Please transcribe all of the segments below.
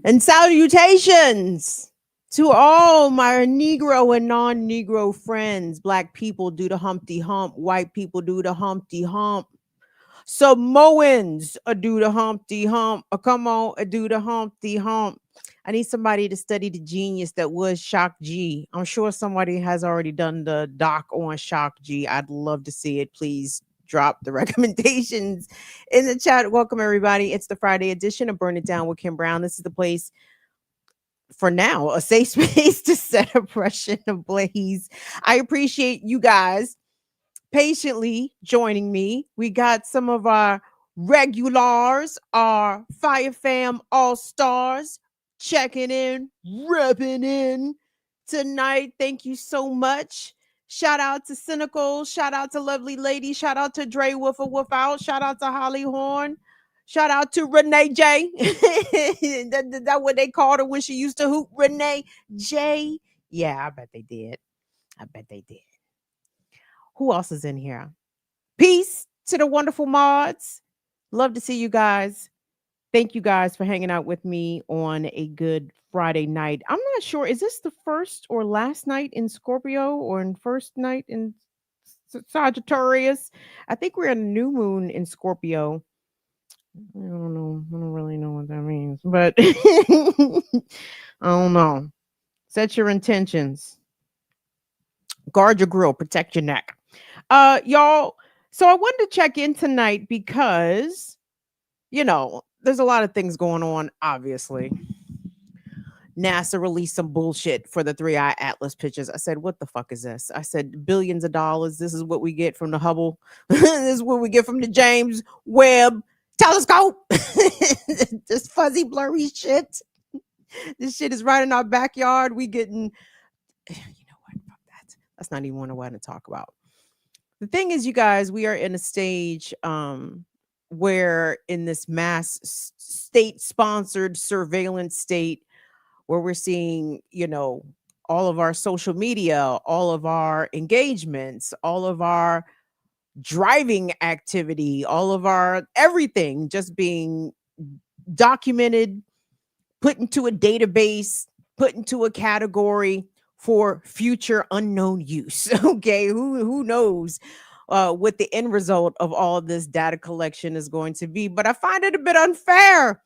And salutations to all my Negro and non-Negro friends. Black people do the Humpty Hump. White people do the Humpty Hump. Samoans do the Humpty Hump. Come on, do the Humpty Hump. I need somebody to study the genius that was Shock G. I'm sure somebody has already done the doc on Shock G. I'd love to see it. Please drop the recommendations in the chat. Welcome, everybody. It's the Friday edition of Burn It Down with Kim Brown. This is the place for now, a safe space to set oppression ablaze. I appreciate you guys patiently joining me. We got some of our regulars, our Fire Fam All Stars, checking in, repping in tonight. Thank you so much. Shout out to Cynical. Shout out to Lovely Lady. Shout out to Dre Woofer Woof Out. Shout out to Holly Horn. Shout out to Renee J. That what they called her when she used to hoop, Renee J. Yeah, I bet they did. I bet they did. Who else is in here? Peace to the wonderful mods. Love to see you guys. Thank you guys for hanging out with me on a good Friday night. I'm not sure. Is this the first or last night in Scorpio or in first night in Sagittarius? I think we're in a new moon in Scorpio. I don't know. I don't really know what that means, but I don't know. Set your intentions. Guard your grill, protect your neck. Y'all, so I wanted to check in tonight because, there's a lot of things going on, obviously. NASA released some bullshit for the 3-eye Atlas pictures. I said, what the fuck is this? I said, billions of dollars. This is what we get from the Hubble. This is what we get from the James Webb telescope. This fuzzy, blurry shit. This shit is right in our backyard. We getting, you know what? Fuck that. That's not even what I want to talk about. The thing is, you guys, we are in a stage where in this mass state-sponsored surveillance state where we're seeing, all of our social media, all of our engagements, all of our driving activity, all of our everything just being documented, put into a database, put into a category for future unknown use. Okay, who knows what the end result of all of this data collection is going to be. But I find it a bit unfair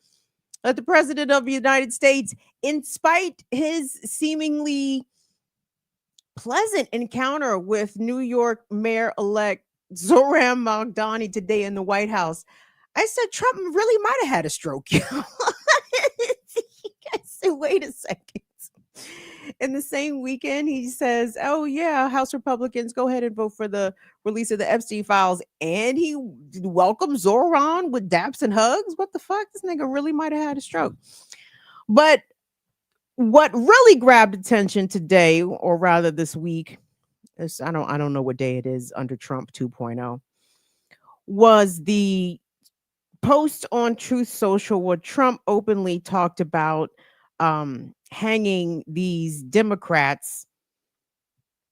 that the president of the United States, in spite his seemingly pleasant encounter with New York Mayor-elect Zoran Mamdani today in the White House, I said Trump really might have had a stroke. I said, wait a second. In the same weekend, he says, oh, yeah, House Republicans, go ahead and vote for the release of the Epstein files. And he welcomed Zoran with daps and hugs. What the fuck? This nigga really might have had a stroke. But what really grabbed attention today, or rather this week, is, I don't know what day it is under Trump 2.0, was the post on Truth Social where Trump openly talked about hanging these Democrats,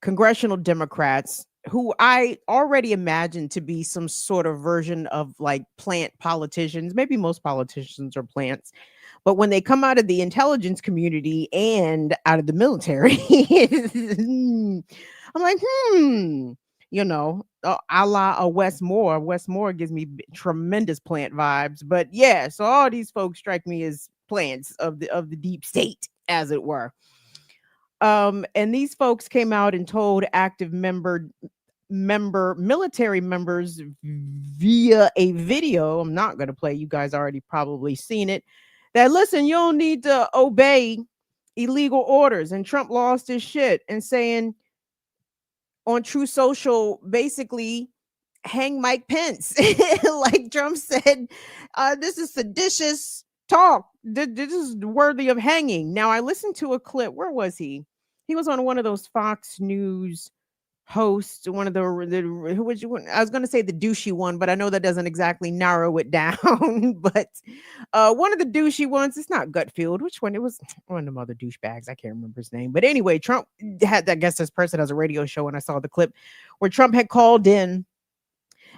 congressional Democrats, who I already imagined to be some sort of version of like plant politicians. Maybe most politicians are plants. But when they come out of the intelligence community and out of the military, I'm like, a la a Wes Moore. Wes Moore gives me tremendous plant vibes. But yeah, so all these folks strike me as plants of the deep state, as it were. And these folks came out and told active military members via a video. I'm not going to play. You guys already probably seen it. That listen, you don't need to obey illegal orders. And Trump lost his shit and saying on True Social, basically, hang Mike Pence. Like Trump said, this is seditious talk. This is worthy of hanging. Now, I listened to a clip. Where was he? He was on one of those Fox News host, one of the who was you? I was going to say the douchey one, but I know that doesn't exactly narrow it down. But one of the douchey ones, it's not Gutfield. Which one? It was one of them other douchebags. I can't remember his name. But anyway, Trump had, I guess this person has a radio show, and I saw the clip where Trump had called in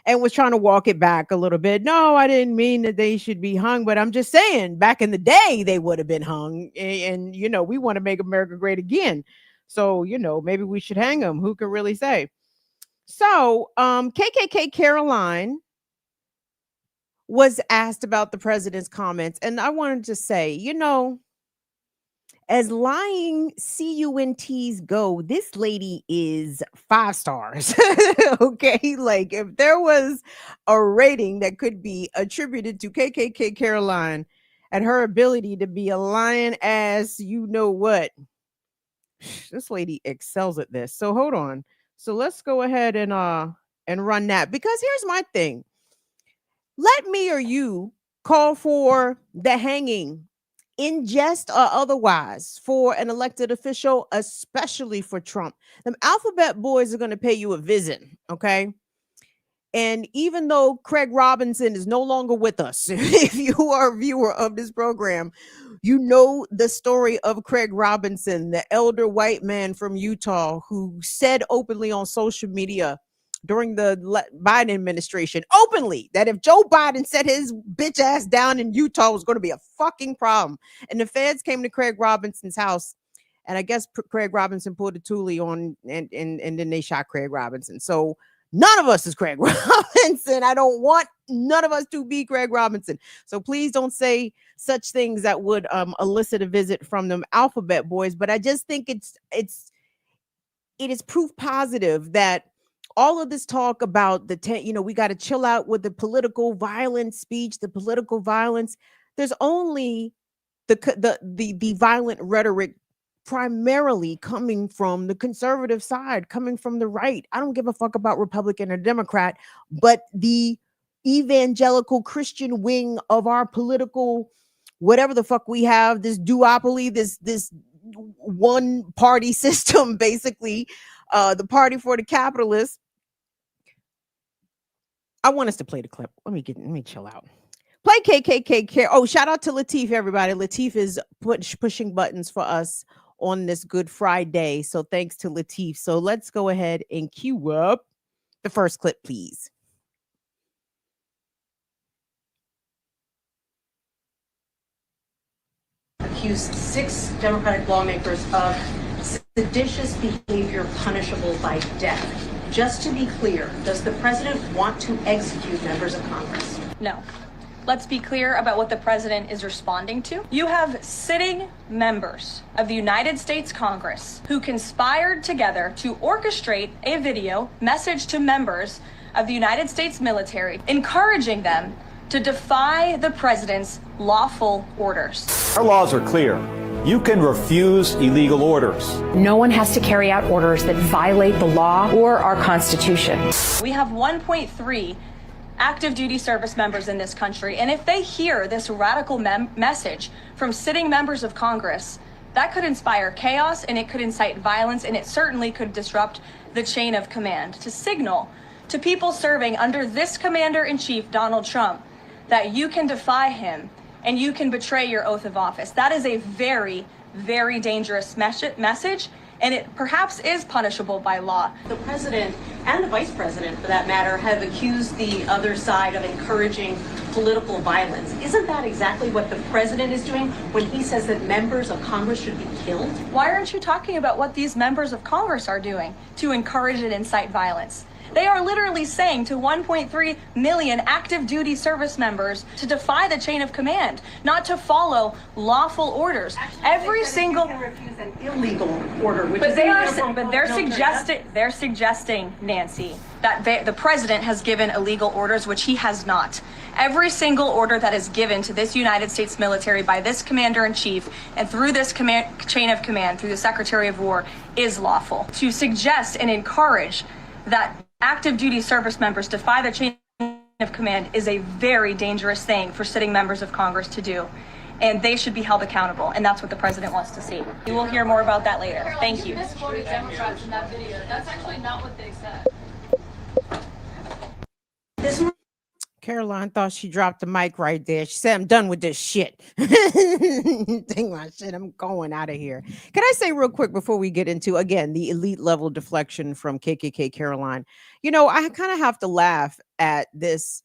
and was trying to walk it back a little bit. No, I didn't mean that they should be hung, but I'm just saying back in the day they would have been hung. And you know, we want to make America great again. So, you know, maybe we should hang them. Who can really say? So, KKK Caroline was asked about the president's comments, and I wanted to say, you know, as lying CUNTs go, this lady is 5 stars. Okay. Like if there was a rating that could be attributed to KKK Caroline and her ability to be a lying ass, you know what? This lady excels at this. So hold on. So let's go ahead and run that, because here's my thing. Let me or you call for the hanging in jest or otherwise for an elected official, especially for Trump. Them alphabet boys are going to pay you a visit, okay? And even though Craig Robinson is no longer with us, if you are a viewer of this program, you know the story of Craig Robinson, the elder white man from Utah who said openly on social media during the Biden administration, openly, that if Joe Biden set his bitch ass down in Utah, it was going to be a fucking problem. And the feds came to Craig Robinson's house, and I guess Craig Robinson pulled a Thule on, and then they shot Craig Robinson. So none of us is Craig Robinson. I don't want none of us to be Craig Robinson. So please don't say such things that would elicit a visit from them alphabet boys. But I just think it is proof positive that all of this talk about we got to chill out with the political violence speech, the political violence. There's only the violent rhetoric primarily coming from the conservative side, coming from the right. I don't give a fuck about Republican or Democrat, but the evangelical Christian wing of our political, whatever the fuck we have, this duopoly, this one party system, basically, the party for the capitalists. I want us to play the clip. Let me chill out. Play KKK. Oh, shout out to Latif, everybody. Latif is pushing buttons for us on this Good Friday. So thanks to Latif. So let's go ahead and cue up the first clip, please. Accused 6 Democratic lawmakers of seditious behavior punishable by death. Just to be clear, does the president want to execute members of Congress? No. Let's be clear about what the president is responding to. You have sitting members of the United States Congress who conspired together to orchestrate a video message to members of the United States military, encouraging them to defy the president's lawful orders. Our laws are clear. You can refuse illegal orders. No one has to carry out orders that violate the law or our Constitution. We have 1.3 active duty service members in this country, and if they hear this radical message from sitting members of Congress, that could inspire chaos, and it could incite violence, and it certainly could disrupt the chain of command to signal to people serving under this commander-in-chief, Donald Trump, that you can defy him and you can betray your oath of office. That is a very, very dangerous message, and it perhaps is punishable by law. The president and the vice president, for that matter, have accused the other side of encouraging political violence. Isn't that exactly what the president is doing when he says that members of Congress should be killed? Why aren't you talking about what these members of Congress are doing to encourage and incite violence? They are literally saying to 1.3 million active duty service members to defy the chain of command, not to follow lawful orders. Actually, every single can refuse an illegal order, which but is they're suggesting, Nancy, that the president has given illegal orders, which he has not. Every single order that is given to this United States military by this commander-in-chief and through this chain of command, through the Secretary of War, is lawful. To suggest and encourage that active duty service members defy the chain of command is a very dangerous thing for sitting members of Congress to do. And they should be held accountable, and that's what the president wants to see. You will hear more about that later. Caroline, thank you. Misquoted Democrats in that video. That's actually not what they said. Caroline thought she dropped the mic right there. She said, I'm done with this shit. Take my shit. I'm going out of here. Can I say real quick before we get into again the elite level deflection from KKK Caroline? I kind of have to laugh at this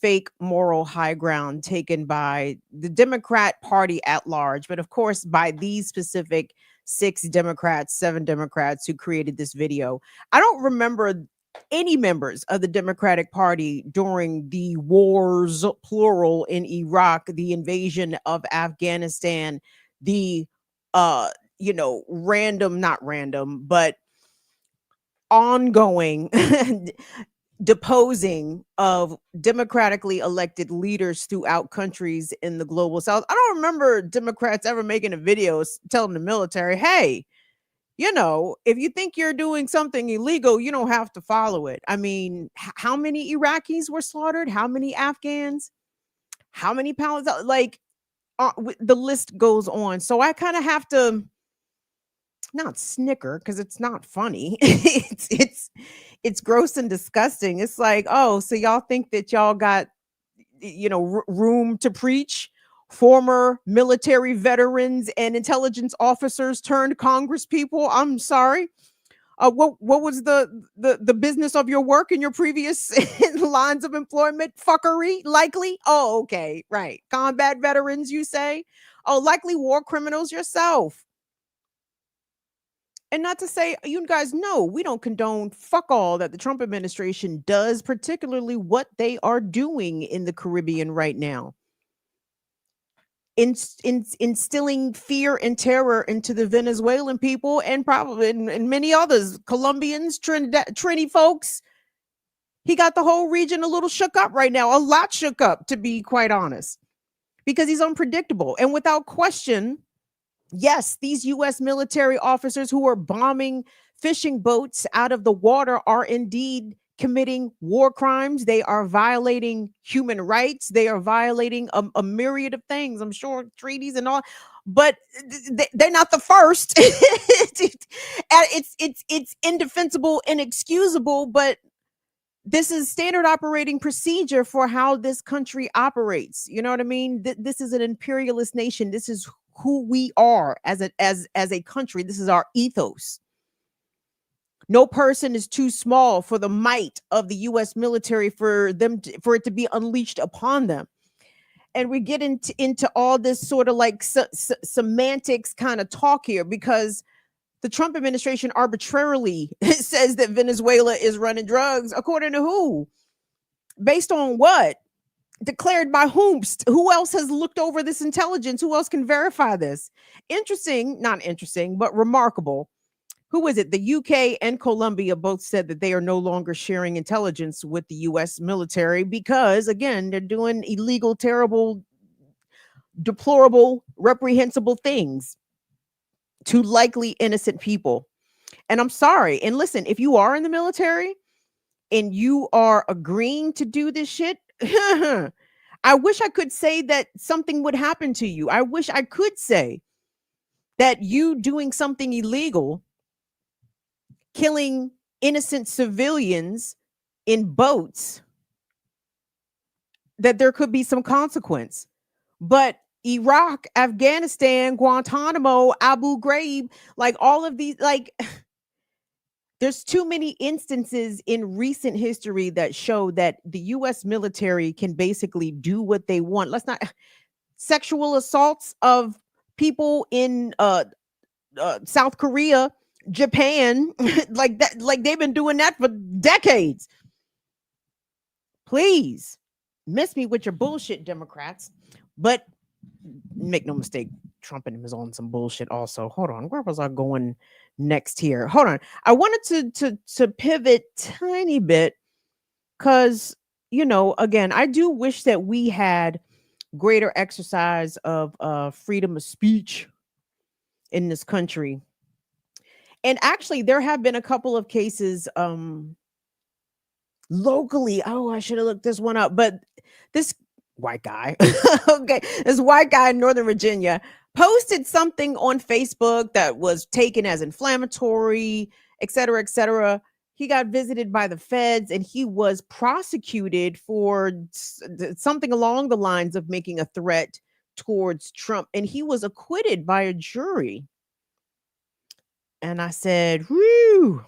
fake moral high ground taken by the Democrat Party at large, but of course by these specific 7 Democrats who created this video. I don't remember any members of the Democratic Party during the wars, plural, in Iraq, the invasion of Afghanistan, the random, not random, but ongoing deposing of democratically elected leaders throughout countries in the global south. I don't remember Democrats ever making a video telling the military, hey, if you think you're doing something illegal, you don't have to follow it. I mean, how many Iraqis were slaughtered? How many Afghans? How many Palestinians? Like, the list goes on. So I kind of have to not snicker because it's not funny. It's gross and disgusting. It's like, oh, so y'all think that y'all got room to preach? Former military veterans and intelligence officers turned Congress people. I'm sorry. What was the business of your work in your previous lines of employment? Fuckery, likely. Oh, okay, right. Combat veterans, you say? Oh, likely war criminals yourself. And not to say, you guys know, we don't condone fuck all that the Trump administration does, particularly what they are doing in the Caribbean right now. Instilling fear and terror into the Venezuelan people and probably and many others, Colombians, Trini folks. He got the whole region a little shook up right now, a lot shook up, to be quite honest, because he's unpredictable. And without question, yes, these U.S. military officers who are bombing fishing boats out of the water are indeed committing war crimes. They are violating human rights. They are violating a myriad of things, I'm sure, treaties and all, but they're not the first. It's indefensible, inexcusable, but this is standard operating procedure for how this country operates. You know what I mean? This is an imperialist nation. This is who we are as a country. This is our ethos. No person is too small for the might of the U.S. military for it to be unleashed upon them. And we get into all this sort of like semantics kind of talk here, because the Trump administration arbitrarily says that Venezuela is running drugs. According to who? Based on what? Declared by whom? Who else has looked over this intelligence? Who else can verify this? Interesting, not interesting, but remarkable. Who is it? The UK and Colombia both said that they are no longer sharing intelligence with the US military because, again, they're doing illegal, terrible, deplorable, reprehensible things to likely innocent people. And I'm sorry. And listen, if you are in the military and you are agreeing to do this shit, I wish I could say that something would happen to you. I wish I could say that you doing something illegal, killing innocent civilians in boats, that there could be some consequence. But Iraq, Afghanistan, Guantanamo, Abu Ghraib, like all of these, like there's too many instances in recent history that show that the US military can basically do what they want. Let's not sexual assaults of people in South Korea, Japan, like that, like they've been doing that for decades. Please miss me with your bullshit, Democrats. But make no mistake, Trump and him is on some bullshit also. Hold on, where was I going next here? Hold on. I wanted to pivot tiny bit because, again, I do wish that we had greater exercise of freedom of speech in this country. And actually, there have been a couple of cases locally. Oh, I should have looked this one up. But this white guy, okay, this white guy in Northern Virginia posted something on Facebook that was taken as inflammatory, et cetera, et cetera. He got visited by the feds and he was prosecuted for something along the lines of making a threat towards Trump, and he was acquitted by a jury. And I said, whew,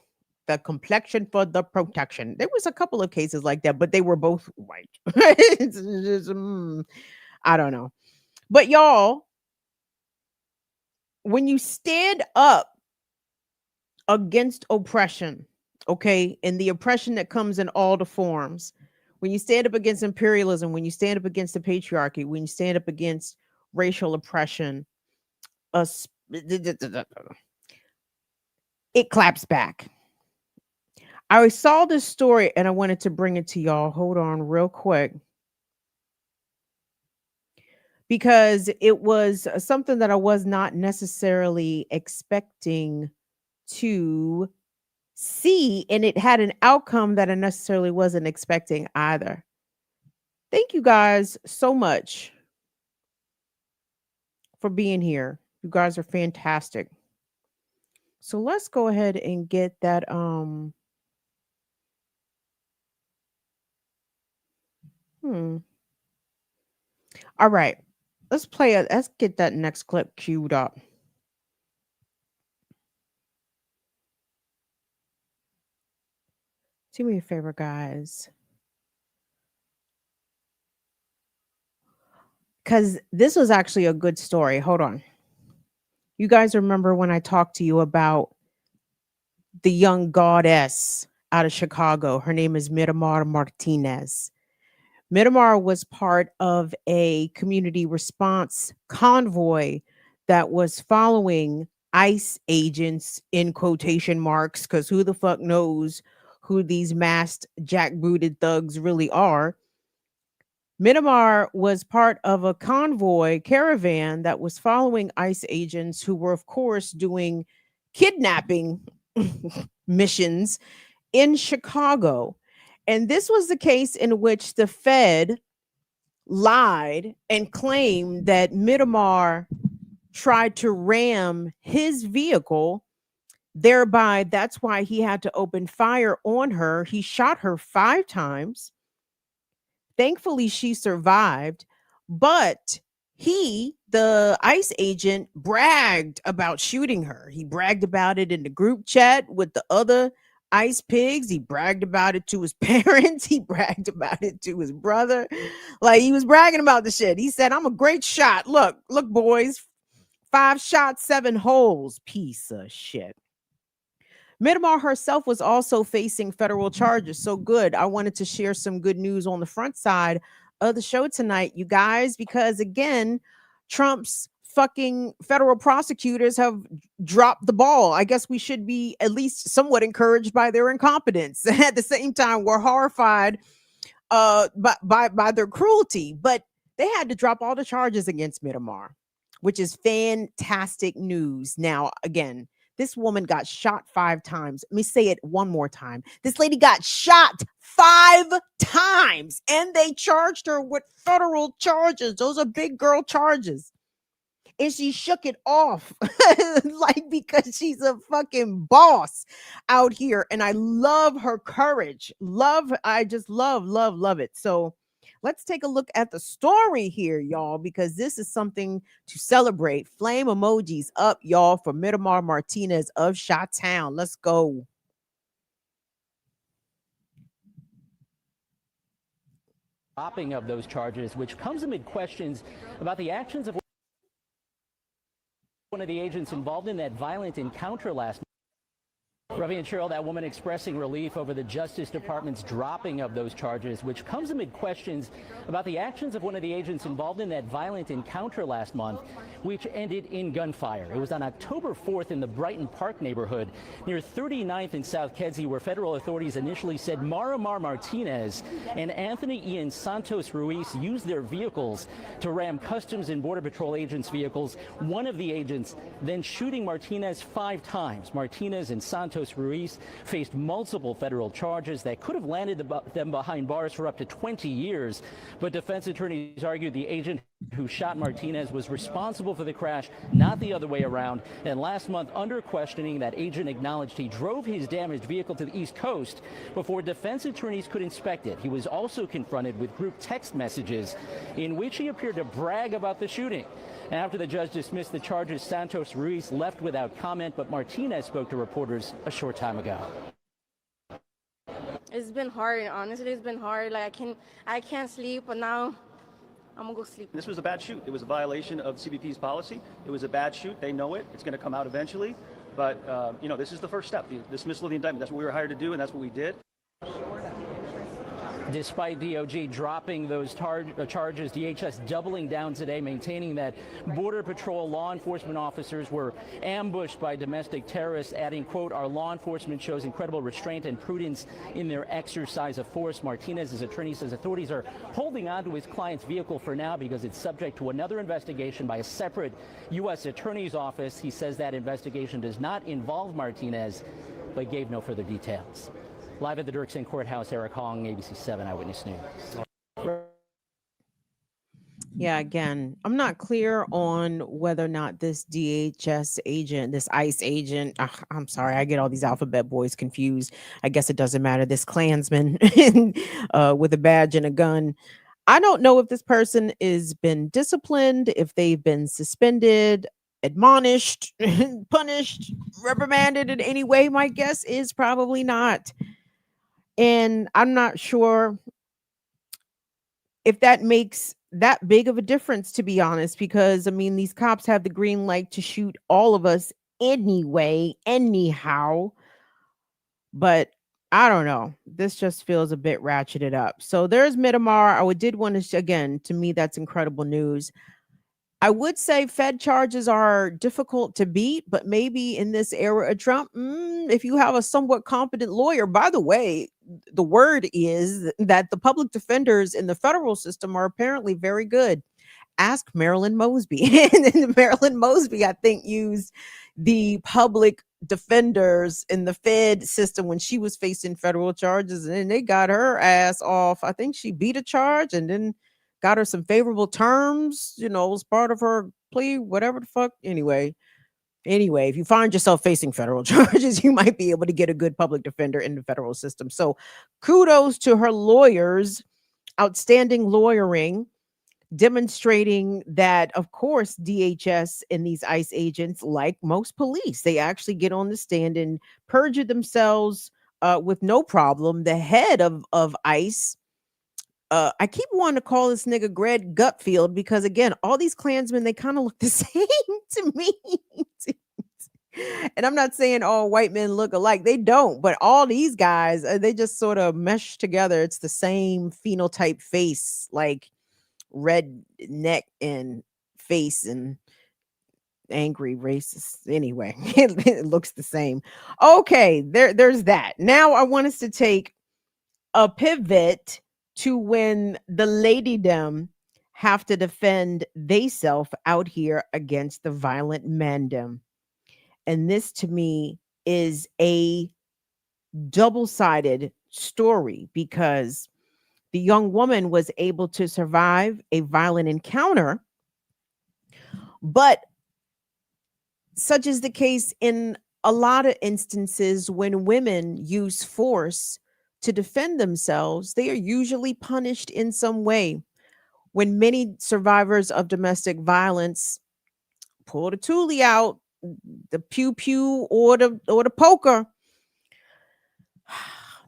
the complexion for the protection. There was a couple of cases like that, but they were both white. It's just, I don't know. But y'all, when you stand up against oppression, okay, and the oppression that comes in all the forms, when you stand up against imperialism, when you stand up against the patriarchy, when you stand up against racial oppression, it claps back. I saw this story and I wanted to bring it to y'all. Hold on real quick. Because it was something that I was not necessarily expecting to see, and it had an outcome that I necessarily wasn't expecting either. Thank you guys so much for being here. You guys are fantastic. So let's go ahead and get that all right. Let's get that next clip queued up. Do me a favor, guys. Because this was actually a good story. Hold on. You guys remember when I talked to you about the young goddess out of Chicago? Her name is Miramar Martinez. Miramar was part of a community response convoy that was following ICE agents, in quotation marks, because who the fuck knows who these masked jackbooted thugs really are. Miramar was part of a convoy caravan that was following ICE agents who were, of course, doing kidnapping missions in Chicago. And this was the case in which the Fed lied and claimed that Miramar tried to ram his vehicle. Thereby, that's why he had to open fire on her. He shot her 5 times. Thankfully, she survived, but the ICE agent, bragged about shooting her. He bragged about it in the group chat with the other ICE pigs. He bragged about it to his parents. He bragged about it to his brother. Like, he was bragging about the shit. He said, I'm a great shot. Look, boys, 5 shots, 7 holes. Piece of shit. Miramar herself was also facing federal charges. So good. I wanted to share some good news on the front side of the show tonight, you guys, because again, Trump's fucking federal prosecutors have dropped the ball. I guess we should be at least somewhat encouraged by their incompetence. At the same time, we're horrified by their cruelty, but they had to drop all the charges against Miramar, which is fantastic news. Now, again, this woman got shot 5 times. Let me say it one more time. This lady got shot 5 times, and they charged her with federal charges. Those are big girl charges. And she shook it off like, because she's a fucking boss out here. And I love her courage. I just love it. So let's take a look at the story here, y'all, because this is something to celebrate. Flame emojis up, y'all, for Miramar Martinez of Chi-Town. Let's go. Dropping of those charges, which comes amid questions about the actions of one of the agents involved in that violent encounter last night. Ravi and Cheryl, that woman expressing relief over the Justice Department's dropping of those charges, which comes amid questions about the actions of one of the agents involved in that violent encounter last month, which ended in gunfire. It was on October 4th in the Brighton Park neighborhood near 39th and South Kedzie, where federal authorities initially said Miramar Martinez and Anthony Ian Santos Ruiz used their vehicles to ram Customs and Border Patrol agents' vehicles. One of the agents then shooting Martinez 5 times. Martinez and Santos Ruiz faced multiple federal charges that could have landed them behind bars for up to 20 years. But defense attorneys argued the agent who shot Martinez was responsible for the crash, not the other way around. And last month, under questioning, that agent acknowledged he drove his damaged vehicle to the East Coast before defense attorneys could inspect it. He was also confronted with group text messages in which he appeared to brag about the shooting. After the judge dismissed the charges, Santos Ruiz left without comment, but Martinez spoke to reporters a short time ago. It's been hard, honestly. It's been hard. Like I can't sleep, but now I'm gonna go sleep. This was a bad shoot. It was a violation of CBP's policy. It was a bad shoot. They know it. It's going to come out eventually. But, this is the first step, the dismissal of the indictment. That's what we were hired to do, and that's what we did. Despite DOJ dropping those charges, DHS doubling down today, maintaining that Border Patrol law enforcement officers were ambushed by domestic terrorists, adding, quote, "Our law enforcement shows incredible restraint and prudence in their exercise of force." Martinez's attorney says authorities are holding on to his client's vehicle for now because it's subject to another investigation by a separate U.S. Attorney's Office. He says that investigation does not involve Martinez, but gave no further details. Live at the Dirksen Courthouse, Eric Hong, ABC 7 Eyewitness News. Yeah, again, I'm not clear on whether or not this DHS agent, this ICE agent, I'm sorry, I get all these alphabet boys confused. I guess it doesn't matter. This Klansman with a badge and a gun. I don't know if this person is been disciplined, if they've been suspended, admonished, punished, reprimanded in any way. My guess is probably not. And I'm not sure if that makes that big of a difference, to be honest, because I mean, these cops have the green light to shoot all of us anyway, anyhow. But I don't know. This just feels a bit ratcheted up. So there's Miramar. I did want to, again, to me, that's incredible news. I would say Fed charges are difficult to beat, but maybe in this era of Trump, if you have a somewhat competent lawyer, by the way, the word is that the public defenders in the federal system are apparently very good. Ask Marilyn Mosby. And Marilyn Mosby, I think, used the public defenders in the Fed system when she was facing federal charges, and then they got her ass off. I think she beat a charge and then got her some favorable terms, as part of her plea, whatever the fuck. Anyway, if you find yourself facing federal charges, you might be able to get a good public defender in the federal system. So kudos to her lawyers, outstanding lawyering, demonstrating that, of course, DHS and these ICE agents, like most police, they actually get on the stand and perjure themselves with no problem. The head of ICE, I keep wanting to call this nigga Greg Gutfield because, again, all these Klansmen, they kind of look the same to me. And I'm not saying all white men look alike. They don't. But all these guys, they just sort of mesh together. It's the same phenotype face, like red neck and face and angry racist. Anyway, it looks the same. Okay, there's that. Now I want us to take a pivot to when the ladydom have to defend theyself out here against the violent mandem. And this to me is a double-sided story because the young woman was able to survive a violent encounter, but such is the case in a lot of instances when women use force to defend themselves, they are usually punished in some way. When many survivors of domestic violence pull the toolie out, the pew pew or the poker,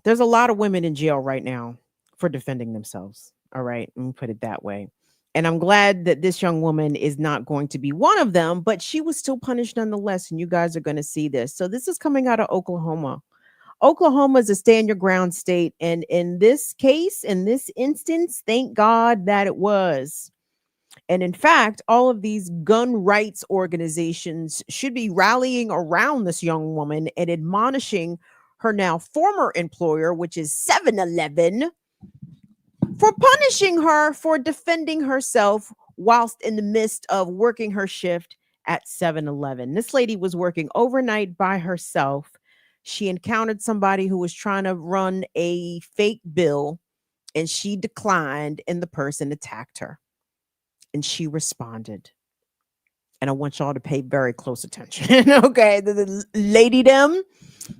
there's a lot of women in jail right now for defending themselves. All right, let me put it that way. And I'm glad that this young woman is not going to be one of them, but she was still punished nonetheless. And you guys are going to see this. So this is coming out of Oklahoma. Oklahoma is a stand your ground state. And in this case, in this instance, thank God that it was. And in fact, all of these gun rights organizations should be rallying around this young woman and admonishing her now former employer, which is 7-Eleven, for punishing her for defending herself whilst in the midst of working her shift at 7-Eleven. This lady was working overnight by herself. She encountered somebody who was trying to run a fake bill, and she declined, and the person attacked her. And she responded. And I want y'all to pay very close attention. Okay. The lady them,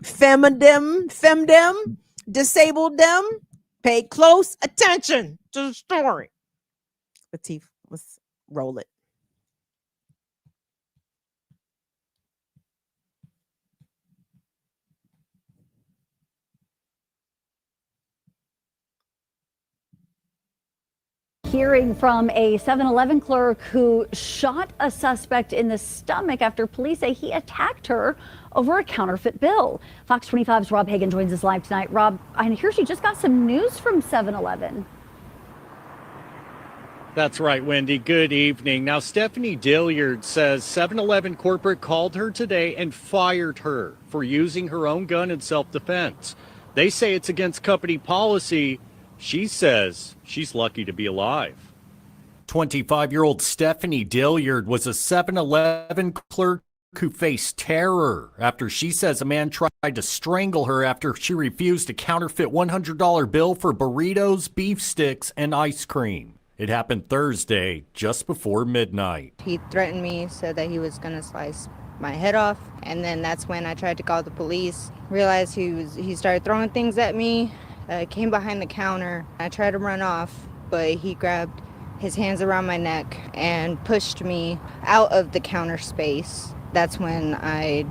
femdem, disabled them. Pay close attention to the story. Latif, let's roll it. Hearing from a 7-Eleven clerk who shot a suspect in the stomach after police say he attacked her over a counterfeit bill. Fox 25's Rob Hagan joins us live tonight. Rob, I hear she just got some news from 7-Eleven. That's right, Wendy. Good evening. Now, Stephanie Dilliard says 7-Eleven corporate called her today and fired her for using her own gun in self-defense. They say it's against company policy. She says she's lucky to be alive. 25-year-old Stephanie Dilliard was a 7-Eleven clerk who faced terror after she says a man tried to strangle her after she refused a counterfeit $100 bill for burritos, beef sticks, and ice cream. It happened Thursday, just before midnight. He threatened me, said that he was going to slice my head off, and then that's when I tried to call the police. Realized he started throwing things at me. Came behind the counter. I tried to run off, but he grabbed his hands around my neck and pushed me out of the counter space. That's when I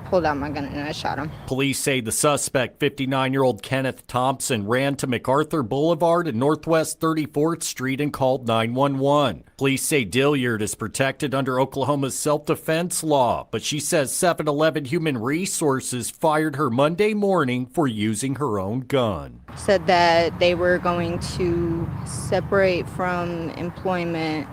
pulled out my gun and I shot him. Police say the suspect, 59-year-old Kenneth Thompson, ran to MacArthur Boulevard and Northwest 34th Street and called 911. Police say Dilliard is protected under Oklahoma's self-defense law, but she says 7-Eleven Human Resources fired her Monday morning for using her own gun. Said that they were going to separate from employment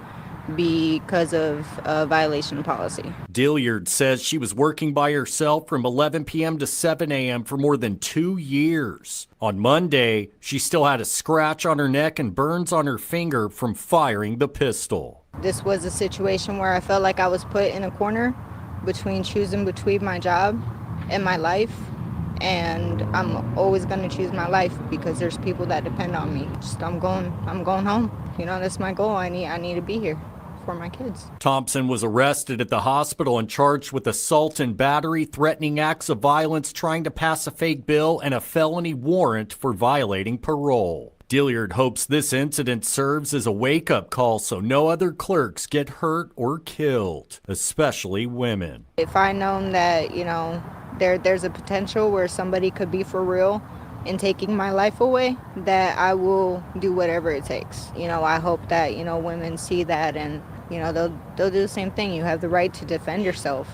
because of a violation of policy. Dilliard says she was working by herself from 11 p.m. to 7 a.m. for more than 2 years. On Monday, she still had a scratch on her neck and burns on her finger from firing the pistol. This was a situation where I felt like I was put in a corner between choosing between my job and my life. And I'm always going to choose my life because there's people that depend on me. I'm going home. You know, that's my goal. I need to be here for my kids. Thompson was arrested at the hospital and charged with assault and battery, threatening acts of violence, trying to pass a fake bill, and a felony warrant for violating parole. Dilliard hopes this incident serves as a wake-up call so no other clerks get hurt or killed, especially women. If I known that, you know, there's a potential where somebody could be for real in taking my life away, that I will do whatever it takes. You know, I hope that, you know, women see that and, you know, they'll do the same thing. You have the right to defend yourself.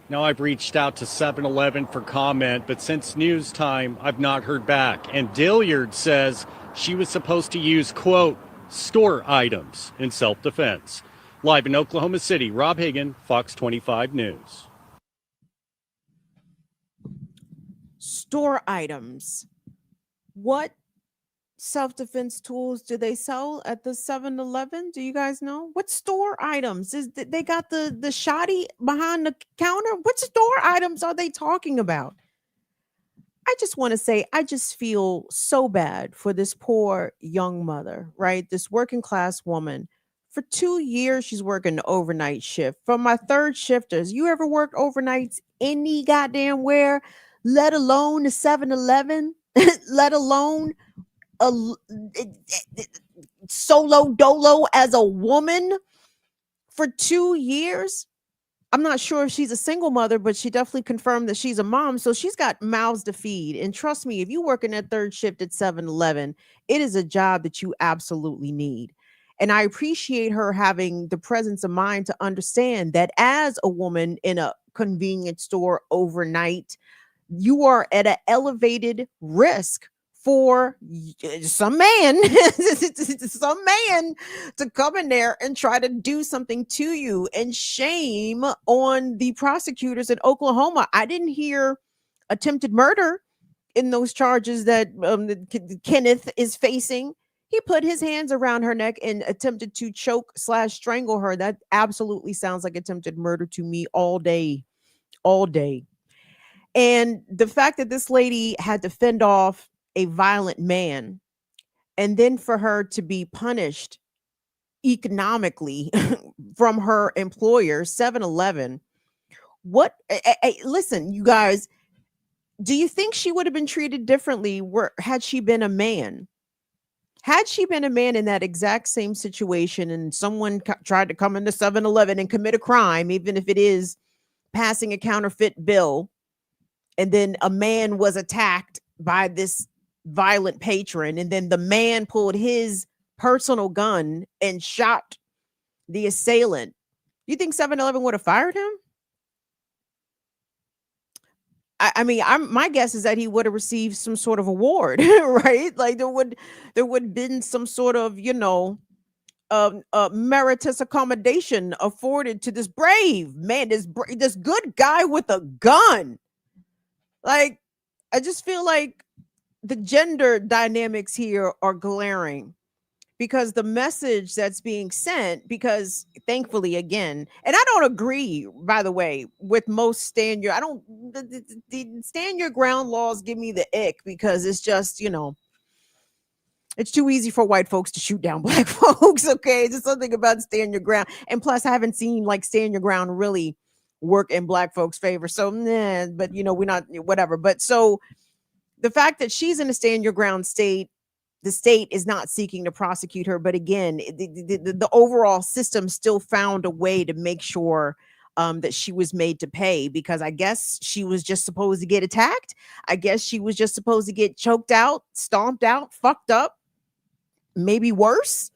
Now, I've reached out to 7-Eleven for comment, but since news time, I've not heard back. And Dilliard says she was supposed to use, quote, store items in self-defense. Live in Oklahoma City, Rob Hagan, Fox 25 News. Store items. What self-defense tools do they sell at the 7-Eleven? Do you guys know? What store items? They got the shotty behind the counter? What store items are they talking about? I just want to say, I just feel so bad for this poor young mother, right? This working class woman. For 2 years, she's working the overnight shift. For my third shifters, you ever worked overnights any goddamn where, let alone the 7-Eleven, let alone a solo dolo as a woman for 2 years? I'm not sure if she's a single mother, but she definitely confirmed that she's a mom. So she's got mouths to feed. And trust me, if you work in that third shift at 7-Eleven, it is a job that you absolutely need. And I appreciate her having the presence of mind to understand that as a woman in a convenience store overnight, you are at an elevated risk for some man to come in there and try to do something to you. And shame on the prosecutors in Oklahoma. I didn't hear attempted murder in those charges that Kenneth is facing. He put his hands around her neck and attempted to choke/strangle her. That absolutely sounds like attempted murder to me all day. And the fact that this lady had to fend off a violent man and then for her to be punished economically from her employer, 7-Eleven. What? Listen, you guys, do you think she would have been treated differently had she been a man? Had she been a man in that exact same situation and someone tried to come into 7-Eleven and commit a crime, even if it is passing a counterfeit bill, and then a man was attacked by this violent patron, and then the man pulled his personal gun and shot the assailant, you think 7-Eleven would have fired him? I mean, my guess is that he would have received some sort of award, right? Like there would been some sort of, meritorious accommodation afforded to this brave man, this good guy with a gun. Like, I just feel like the gender dynamics here are glaring, because the message that's being sent, because thankfully, again, and I don't agree, by the way, with most the stand your ground laws give me the ick, because it's just, it's too easy for white folks to shoot down black folks. Okay. Just something about stand your ground. And plus, I haven't seen like stand your ground really work in black folks' favor. So, but we're not, whatever. But so the fact that she's in a stand your ground state, the state is not seeking to prosecute her. But again, the overall system still found a way to make sure that she was made to pay, because I guess she was just supposed to get attacked. I guess she was just supposed to get choked out, stomped out, fucked up, maybe worse.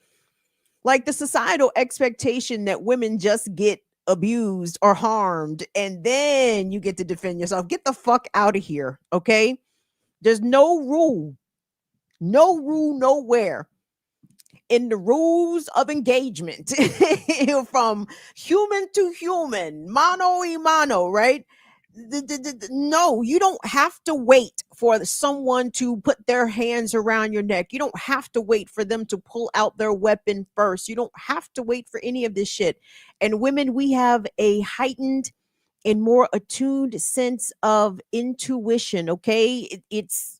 Like the societal expectation that women just get abused or harmed and then you get to defend yourself. Get the fuck out of here. Okay. There's no rule nowhere in the rules of engagement from human to human, mano y mano, right? No, you don't have to wait for someone to put their hands around your neck. You don't have to wait for them to pull out their weapon first. You don't have to wait for any of this shit. And women, we have a heightened and more attuned sense of intuition. Okay, it's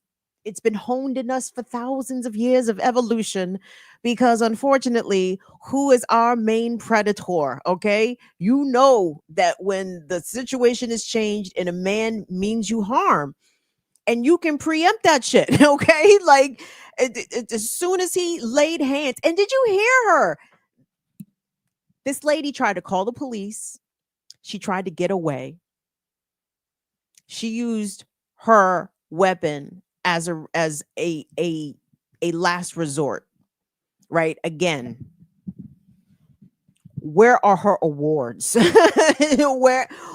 been honed in us for thousands of years of evolution, because unfortunately, who is our main predator? Okay, you know that when the situation is changed and a man means you harm, and you can preempt that shit. Okay, like as soon as he laid hands. And did you hear her? This lady tried to call the police. She tried to get away. She used her weapon as a last resort, right? Again, where are her awards?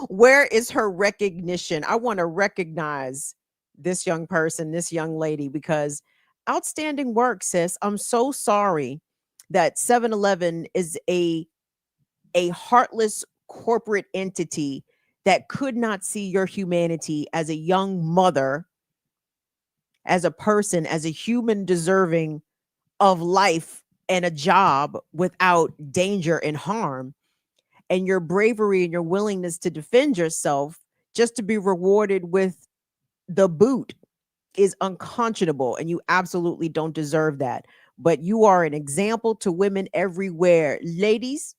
where is her recognition? I want to recognize this young person, this young lady, because outstanding work, sis. I'm so sorry that 7-Eleven is a heartless corporate entity that could not see your humanity as a young mother, as a person, as a human deserving of life and a job without danger and harm. And your bravery and your willingness to defend yourself just to be rewarded with the boot is unconscionable, and you absolutely don't deserve that. But you are an example to women everywhere. Ladies,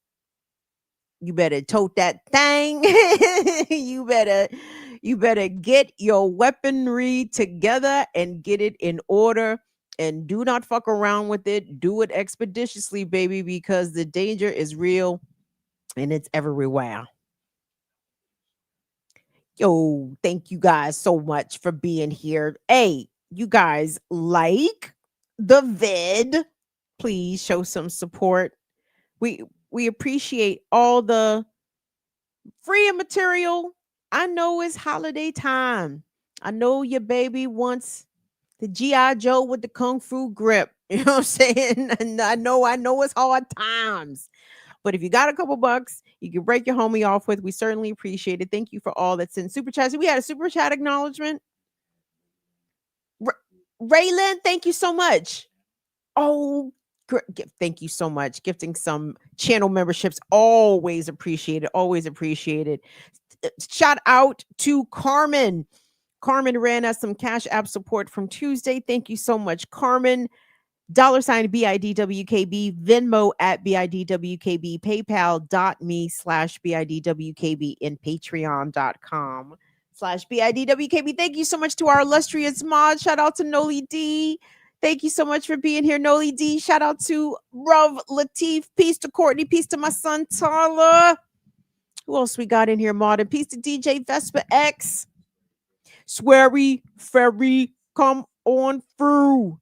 you better tote that thing. you better get your weaponry together and get it in order, and do not fuck around with it. Do it expeditiously, baby, because the danger is real and it's everywhere. Yo, thank you guys so much for being here. Hey, you guys, like the vid, please show some support. We appreciate all the free material. I know it's holiday time. I know your baby wants the G.I. Joe with the Kung Fu grip. You know what I'm saying? And I know it's hard times. But if you got a couple bucks, you can break your homie off with. We certainly appreciate it. Thank you for all that's in super chats. We had a super chat acknowledgement. Raylan, thank you so much. Oh, thank you so much. Gifting some channel memberships, always appreciated. Always appreciated. Shout out to Carmen. Carmen ran us some Cash App support from Tuesday. Thank you so much, Carmen. $ BIDWKB, Venmo at BIDWKB, PayPal.me/BIDWKB, and Patreon.com/BIDWKB. Thank you so much to our illustrious mod. Shout out to Noli D. Thank you so much for being here, Noli D. Shout out to Ruv Latif. Peace to Courtney. Peace to my son, Tyler. Who else we got in here, mod? And peace to DJ Vespa X. Sweary, Ferry, come on through.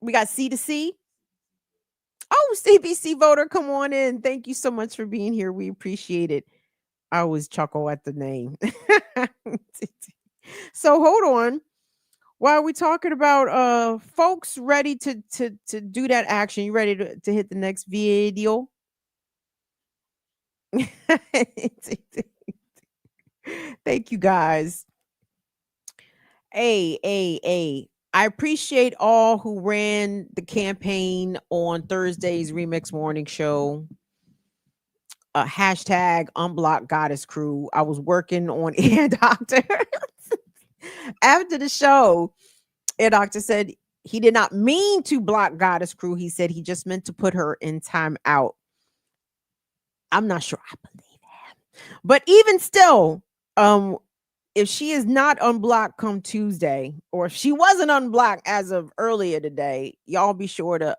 We got C to C. Oh, CBC voter, come on in. Thank you so much for being here. We appreciate it. I always chuckle at the name. So hold on. While we talking about folks ready to do that action, you ready to hit the next video? Thank you guys. Hey. I appreciate all who ran the campaign on Thursday's Remix Morning Show. Hashtag Unblock Goddess Crew. I was working on Air Doctor. After the show, Air Doctor said he did not mean to block Goddess Crew. He said he just meant to put her in timeout. I'm not sure I believe him. But even still, if she is not unblocked come Tuesday, or if she wasn't unblocked as of earlier today, y'all be sure to,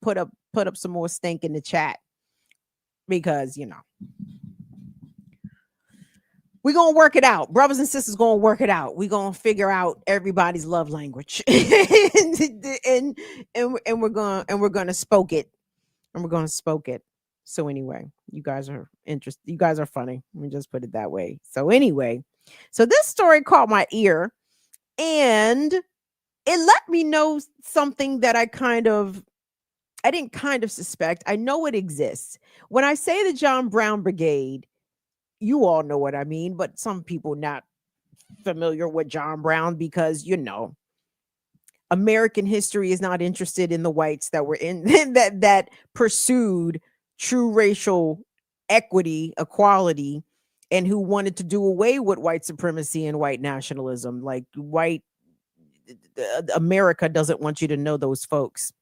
put up some more stink in the chat, because, we're going to work it out. Brothers and sisters going to work it out. We're going to figure out everybody's love language and we're going to spoke it. And we're going to spoke it. So anyway, you guys are interested. You guys are funny. Let me just put it that way. So anyway, so this story caught my ear, and it let me know something that I didn't kind of suspect. I know it exists. When I say the John Brown Brigade, you all know what I mean, but some people not familiar with John Brown, because, American history is not interested in the whites that were in that pursued true racial equality, and who wanted to do away with white supremacy and white nationalism. Like, America doesn't want you to know those folks.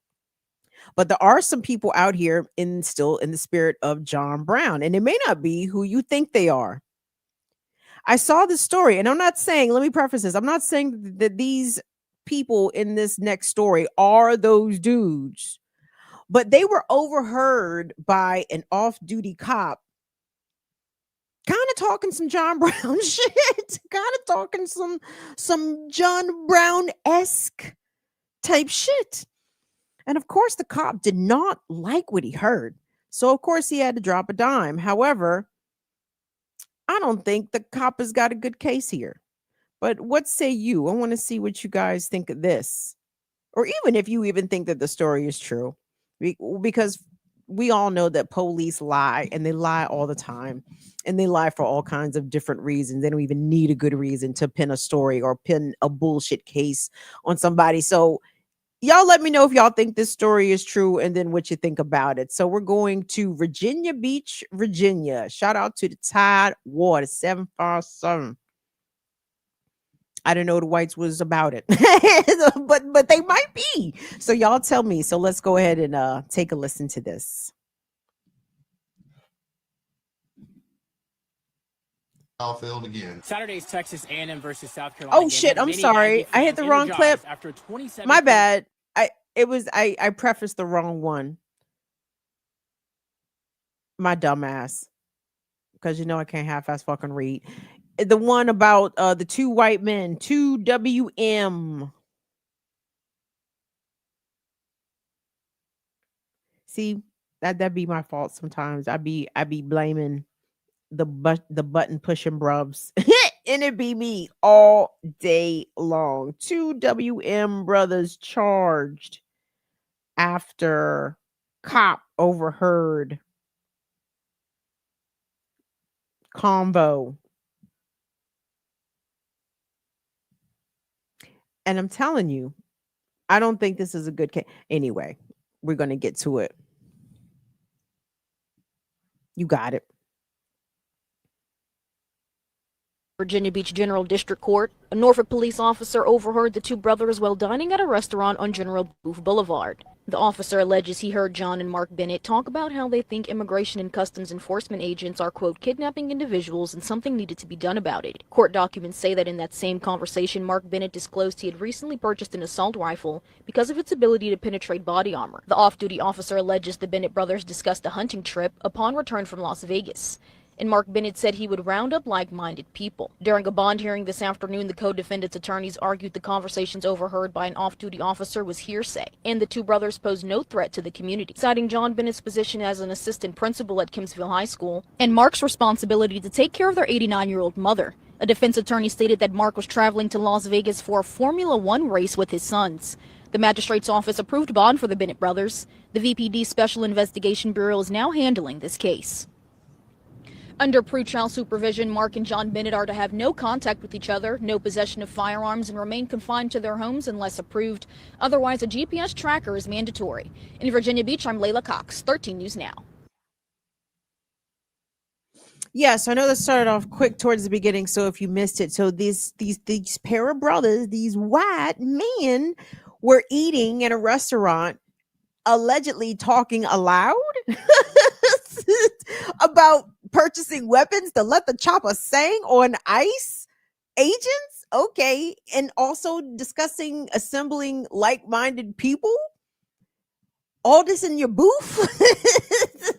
But there are some people out here still in the spirit of John Brown, and it may not be who you think they are. I saw this story, and I'm not saying, let me preface this, I'm not saying that these people in this next story are those dudes, but they were overheard by an off-duty cop kind of talking some John Brown shit, kind of talking some John Brown-esque type shit. And of course, the cop did not like what he heard. So of course he had to drop a dime. However, I don't think the cop has got a good case here. But what say you? I want to see what you guys think of this. Or even if you even think that the story is true. Because we all know that police lie, and they lie all the time, and they lie for all kinds of different reasons. They don't even need a good reason to pin a story or pin a bullshit case on somebody. So y'all let me know if y'all think this story is true, and then what you think about it. So we're going to Virginia Beach, Virginia. Shout out to the Tide Water 757. I didn't know the whites was about it, but they might be. So y'all tell me. So let's go ahead and take a listen to this. Field again. Saturday's Texas A&M versus South Carolina. Oh shit! I'm sorry. I hit the wrong clip. After My bad. I prefaced the wrong one. My dumbass. Because I can't half-ass fucking read. The one about the two white men, 2WM. See, that'd be my fault sometimes. I be blaming the button pushing brubs. And it be me all day long. 2WM brothers charged after cop overheard convo. And I'm telling you, I don't think this is a good case. Anyway, we're going to get to it. You got it. Virginia Beach General District Court, a Norfolk police officer overheard the two brothers while dining at a restaurant on General Booth Boulevard. The officer alleges he heard John and Mark Bennett talk about how they think Immigration and Customs Enforcement agents are, quote, kidnapping individuals and something needed to be done about it. Court documents say that in that same conversation, Mark Bennett disclosed he had recently purchased an assault rifle because of its ability to penetrate body armor. The off-duty officer alleges the Bennett brothers discussed a hunting trip upon return from Las Vegas. And Mark Bennett said he would round up like-minded people. During a bond hearing this afternoon, the co-defendants' attorneys argued the conversations overheard by an off-duty officer was hearsay, and the two brothers posed no threat to the community, citing John Bennett's position as an assistant principal at Kimsville High School and Mark's responsibility to take care of their 89-year-old mother. A defense attorney stated that Mark was traveling to Las Vegas for a Formula One race with his sons. The magistrate's office approved bond for the Bennett brothers. The VPD Special Investigation Bureau is now handling this case. Under pretrial supervision, Mark and John Bennett are to have no contact with each other, no possession of firearms, and remain confined to their homes unless approved. Otherwise, a GPS tracker is mandatory. In Virginia Beach, I'm Layla Cox, 13 News Now. Yes, I know that started off quick towards the beginning, so if you missed it, so these pair of brothers, these white men, were eating in a restaurant, allegedly talking aloud about purchasing weapons to let the chopper sing on ICE agents. Okay, and also discussing assembling like-minded people. All this in your booth?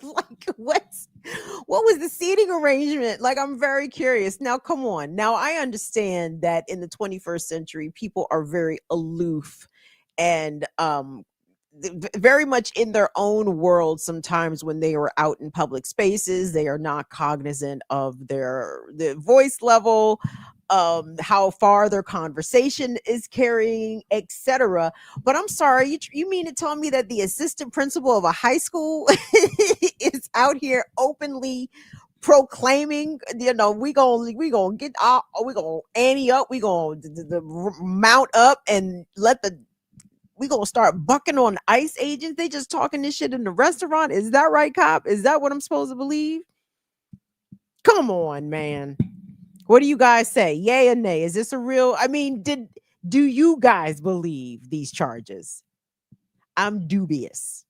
Like, what was the seating arrangement? Like, I'm very curious. Now, come on. Now, I understand that in the 21st century, people are very aloof and very much in their own world. Sometimes when they are out in public spaces, they are not cognizant of their voice level, how far their conversation is carrying, etc. But I'm sorry, you mean to tell me that the assistant principal of a high school is out here openly proclaiming, we gonna get out, we gonna ante up, we gonna mount up and we gonna start bucking on ICE agents? They just talking this shit in the restaurant. Is that right, cop? Is that what I'm supposed to believe? Come on, man. What do you guys say? Yay or nay? Is this a real? I mean, do you guys believe these charges? I'm dubious.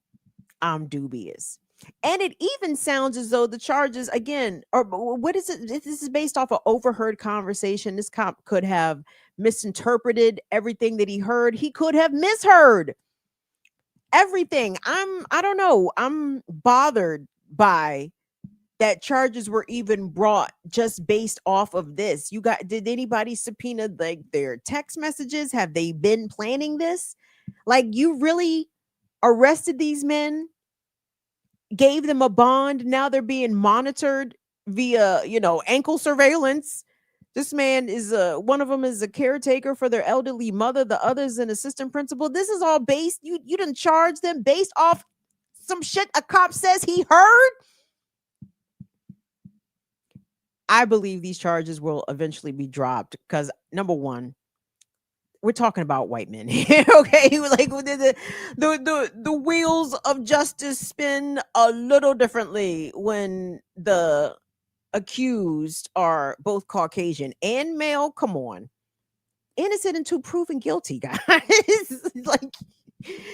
And it even sounds as though the charges, again, or what is it? This is based off an overheard conversation. This cop could have misinterpreted everything that he heard. He could have misheard everything. I don't know. I'm bothered by that charges were even brought just based off of this. Did anybody subpoena like their text messages? Have they been planning this? Like, you really arrested these men, gave them a bond, now they're being monitored via, ankle surveillance. This man is one of them is a caretaker for their elderly mother, the other's an assistant principal. This is all based, you didn't charge them based off some shit a cop says he heard. I believe these charges will eventually be dropped because, number one, we're talking about white men here, okay? Like, the wheels of justice spin a little differently when the accused are both Caucasian and male. Come on. Innocent until proven guilty, guys. Like,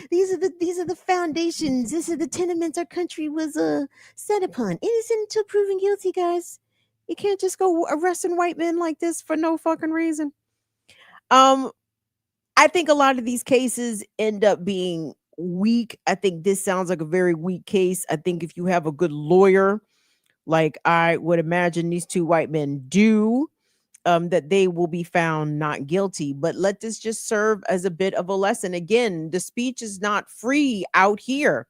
these are the foundations. This is the tenements our country was set upon. Innocent until proven guilty, guys. You can't just go arresting white men like this for no fucking reason. I think a lot of these cases end up being weak. I think this sounds like a very weak case. I think if you have a good lawyer, like I would imagine these two white men do, that they will be found not guilty. But let this just serve as a bit of a lesson. Again, the speech is not free out here.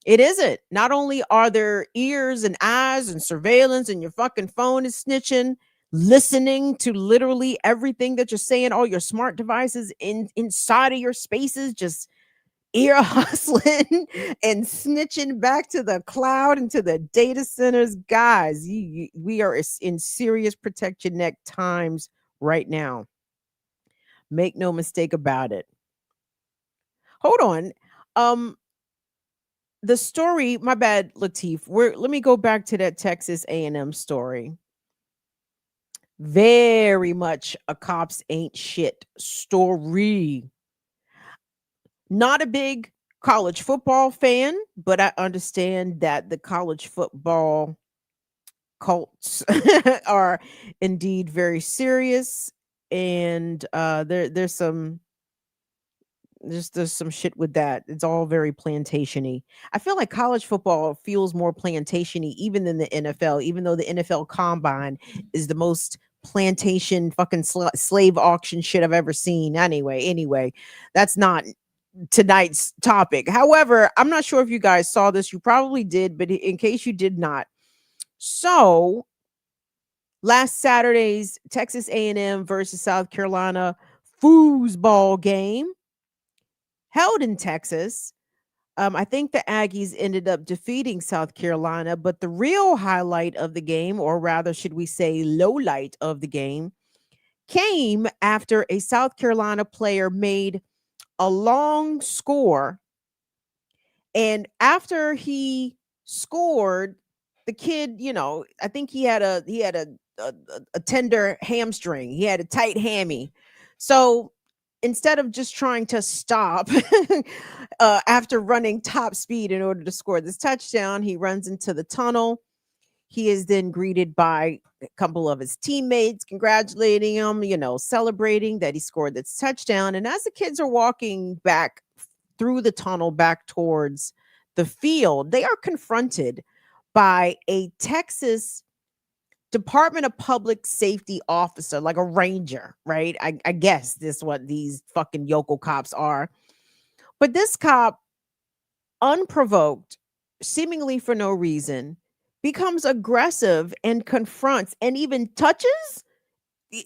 It isn't. Not only are there ears and eyes and surveillance and your fucking phone is snitching, listening to literally everything that you're saying, all your smart devices inside of your spaces, just ear hustling and snitching back to the cloud and to the data centers. Guys, we are in serious protect your neck times right now. Make no mistake about it. Hold on. The story, my bad, Lateef. Let me go back to that Texas A&M story. Very much a cops ain't shit story. Not a big college football fan, but I understand that the college football cults are indeed very serious, and there's some shit with that. It's all very plantation-y. I feel like college football feels more plantation-y even than the NFL, even though the NFL Combine is the most plantation fucking slave auction shit I've ever seen. Anyway, that's not tonight's topic. However, I'm not sure if you guys saw this. You probably did, but in case you did not. So, last Saturday's Texas A&M versus South Carolina foosball game held in Texas. I think the Aggies ended up defeating South Carolina, but the real highlight of the game, or rather, should we say, low light of the game, came after a South Carolina player made a long score. And after he scored, the kid, I think he had a tender hamstring. He had a tight hammy. So instead of just trying to stop after running top speed in order to score this touchdown, he runs into the tunnel. He is then greeted by a couple of his teammates congratulating him, celebrating that he scored this touchdown. And as the kids are walking back through the tunnel back towards the field, they are confronted by a Texas Department of Public Safety officer, like a ranger, right? I guess this is what these fucking yokel cops are. But this cop, unprovoked, seemingly for no reason, becomes aggressive and confronts and even touches,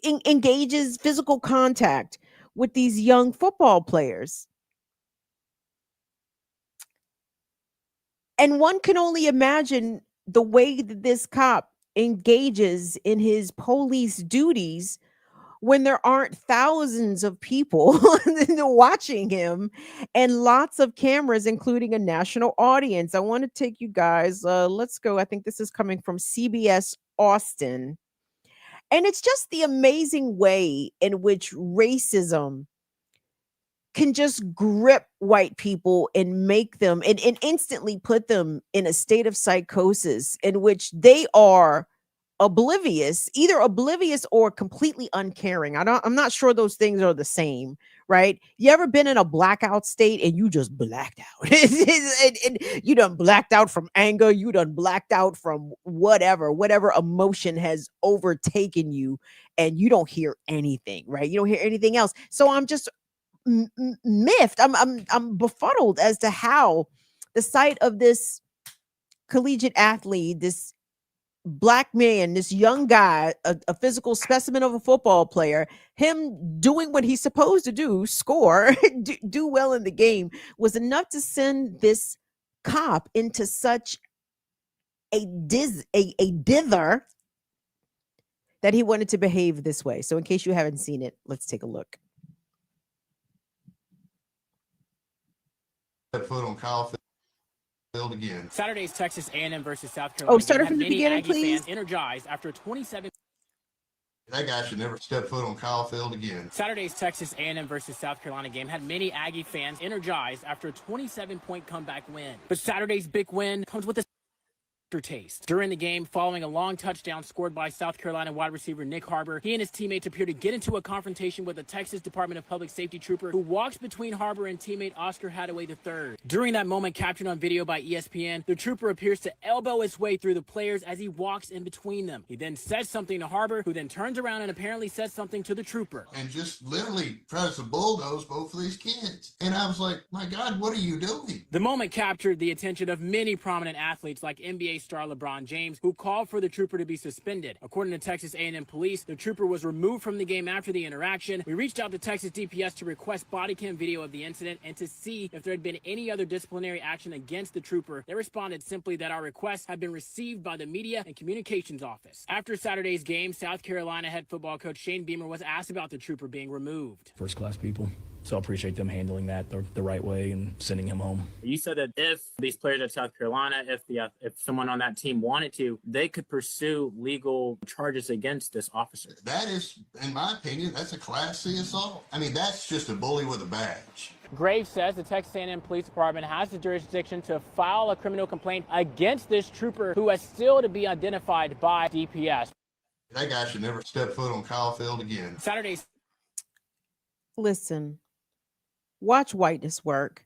engages physical contact with these young football players. And one can only imagine the way that this cop engages in his police duties when there aren't thousands of people watching him and lots of cameras, including a national audience. I want to take you guys, let's go. I think this is coming from CBS Austin. And it's just the amazing way in which racism can just grip white people and make them and instantly put them in a state of psychosis in which they are either oblivious or completely uncaring. I'm not sure those things are the same, right? You ever been in a blackout state and you just blacked out? and you done blacked out from anger, you done blacked out from whatever emotion has overtaken you, and you don't hear anything, right? You don't hear anything else. So I'm just miffed. I'm befuddled as to how the sight of this collegiate athlete, this black man, this young guy, a physical specimen of a football player, him doing what he's supposed to do, score, do well in the game, was enough to send this cop into such a dither that he wanted to behave this way. So in case you haven't seen it, let's take a look. Foot on Kyle Field again. Saturday's Texas A&M versus South Carolina. Start from the beginning, please. Fans energized after a 27. That guy should never step foot on Kyle Field again. Saturday's Texas A&M versus South Carolina game had many Aggie fans energized after a 27-point comeback win. But Saturday's big win comes with a taste. During the game, following a long touchdown scored by South Carolina wide receiver Nick Harbor, he and his teammates appear to get into a confrontation with a Texas Department of Public Safety trooper who walks between Harbor and teammate Oscar Hadaway III. During that moment captured on video by ESPN, the trooper appears to elbow his way through the players as he walks in between them. He then says something to Harbor, who then turns around and apparently says something to the trooper. And just literally tries to bulldoze both of these kids. And I was like, my God, what are you doing? The moment captured the attention of many prominent athletes like NBA star LeBron James, who called for the trooper to be suspended. According to Texas A&M police, the trooper was removed from the game after the interaction. We reached out to Texas DPS to request body cam video of the incident and to see if there had been any other disciplinary action against the trooper. They responded simply that our request had been received by the Media and Communications Office. After Saturday's game, South Carolina head football coach Shane Beamer was asked about the trooper being removed. First-class people. So I appreciate them handling that the right way and sending him home. You said that if these players at South Carolina, if someone on that team wanted to, they could pursue legal charges against this officer. That is, in my opinion, that's a Class C assault. I mean, that's just a bully with a badge. Graves says the Texas A&M Police Department has the jurisdiction to file a criminal complaint against this trooper who is still to be identified by DPS. That guy should never step foot on Kyle Field again. Saturday's. Listen, watch whiteness work.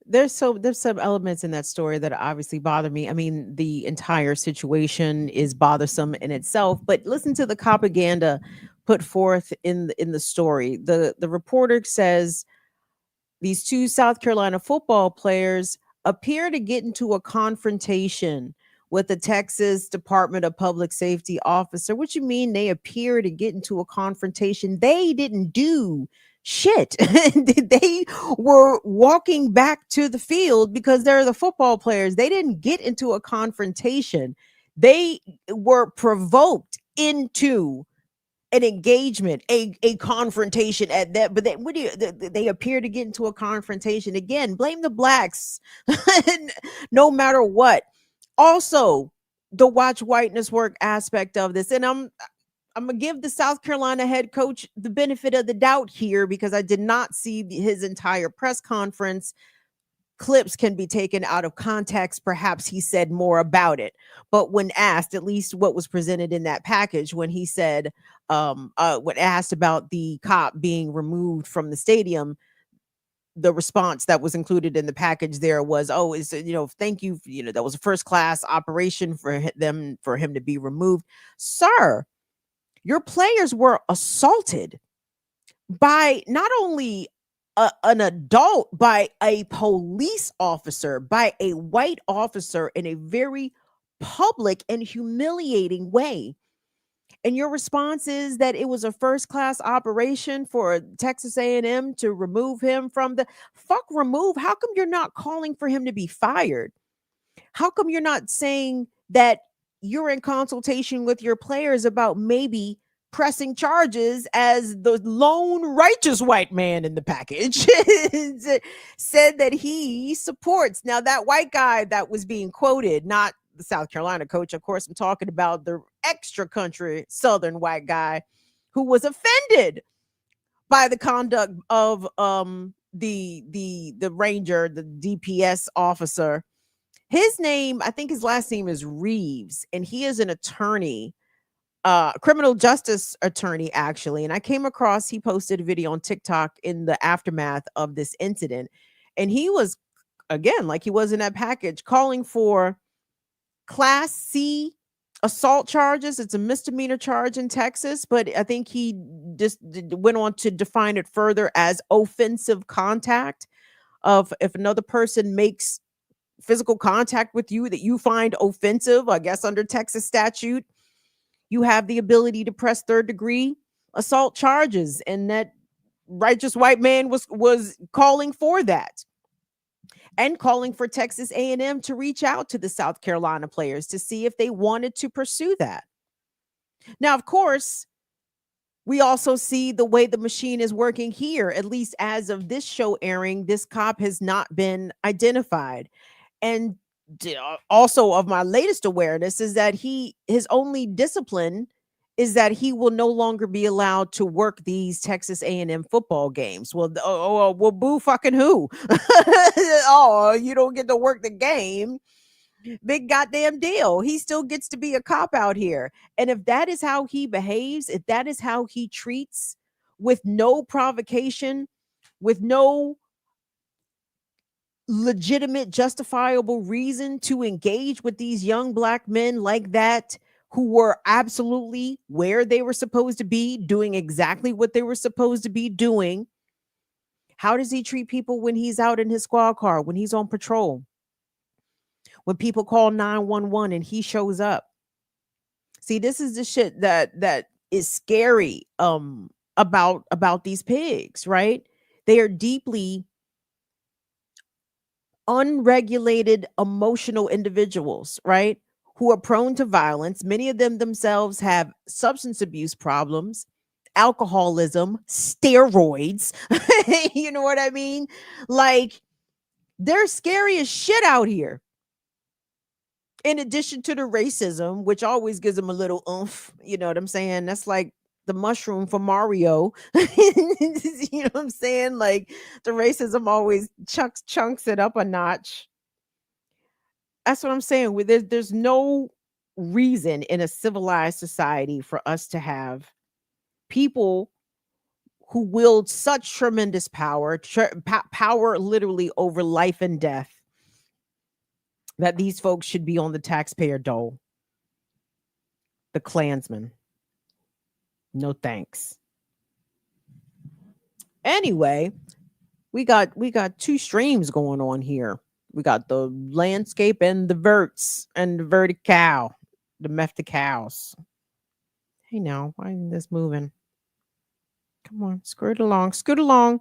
There's some elements in that story that obviously bother me. I mean, the entire situation is bothersome in itself, but listen to the propaganda put forth in the story. The reporter says these two South Carolina football players appear to get into a confrontation with the Texas Department of Public Safety officer. What you mean they appear to get into a confrontation? They didn't do shit. They were walking back to the field because they're the football players. They didn't get into a confrontation. They were provoked into an engagement, a confrontation at that. But they appear to get into a confrontation again. Blame the blacks, no matter what. Also, the watch whiteness work aspect of this, and I'm gonna give the South Carolina head coach the benefit of the doubt here because I did not see his entire press conference. Clips can be taken out of context. Perhaps he said more about it, but when asked, at least what was presented in that package, when he said, when asked about the cop being removed from the stadium, the response that was included in the package there was, oh, is thank you, that was a first class operation for him to be removed. Sir, your players were assaulted by not only an adult, by a police officer, by a white officer in a very public and humiliating way. And your response is that it was a first class operation for Texas A&M to remove him from the remove. How come you're not calling for him to be fired? How come you're not saying that you're in consultation with your players about maybe pressing charges, as the lone righteous white man in the package said that he supports? Now, that white guy that was being quoted, not the South Carolina coach, of course, I'm talking about the extra country Southern white guy who was offended by the conduct of the ranger, the DPS officer. His name, I think his last name is Reeves, and he is an attorney, criminal justice attorney, actually. And I came across, he posted a video on TikTok in the aftermath of this incident. And he was, again, like he was in that package, calling for Class C assault charges. It's a misdemeanor charge in Texas, but I think he just went on to define it further as offensive contact. Of if another person makes physical contact with you that you find offensive, I guess under Texas statute, you have the ability to press third degree assault charges. And that righteous white man was calling for that, and calling for Texas A&M to reach out to the South Carolina players to see if they wanted to pursue that. Now, of course, we also see the way the machine is working here. At least as of this show airing, this cop has not been identified. And also, of my latest awareness, is that his only discipline is that he will no longer be allowed to work these Texas A&M football games. Well, well, boo fucking who? Oh, you don't get to work the game. Big goddamn deal. He still gets to be a cop out here. And if that is how he behaves, if that is how he treats, with no provocation, with no legitimate, justifiable reason to engage with these young black men like that, who were absolutely where they were supposed to be, doing exactly what they were supposed to be doing. How does he treat people when he's out in his squad car, when he's on patrol? When people call 911 and he shows up? See, this is the shit that is scary about these pigs, right? They are deeply unregulated, emotional individuals, right? Who are prone to violence. Many of them themselves have substance abuse problems, alcoholism, steroids. You know what I mean? Like, they're scary as shit out here. In addition to the racism, which always gives them a little oomph, you know what I'm saying? That's like the mushroom for Mario. You know what I'm saying? Like the racism always chunks it up a notch. That's what I'm saying. There's no reason in a civilized society for us to have people who wield such tremendous power, power literally over life and death, that these folks should be on the taxpayer dole. The Klansmen. No thanks. Anyway, we got two streams going on here. We got the landscape and the verts and the vertical, the mefticals. Hey now, why isn't this moving? Come on, scoot along, scoot along.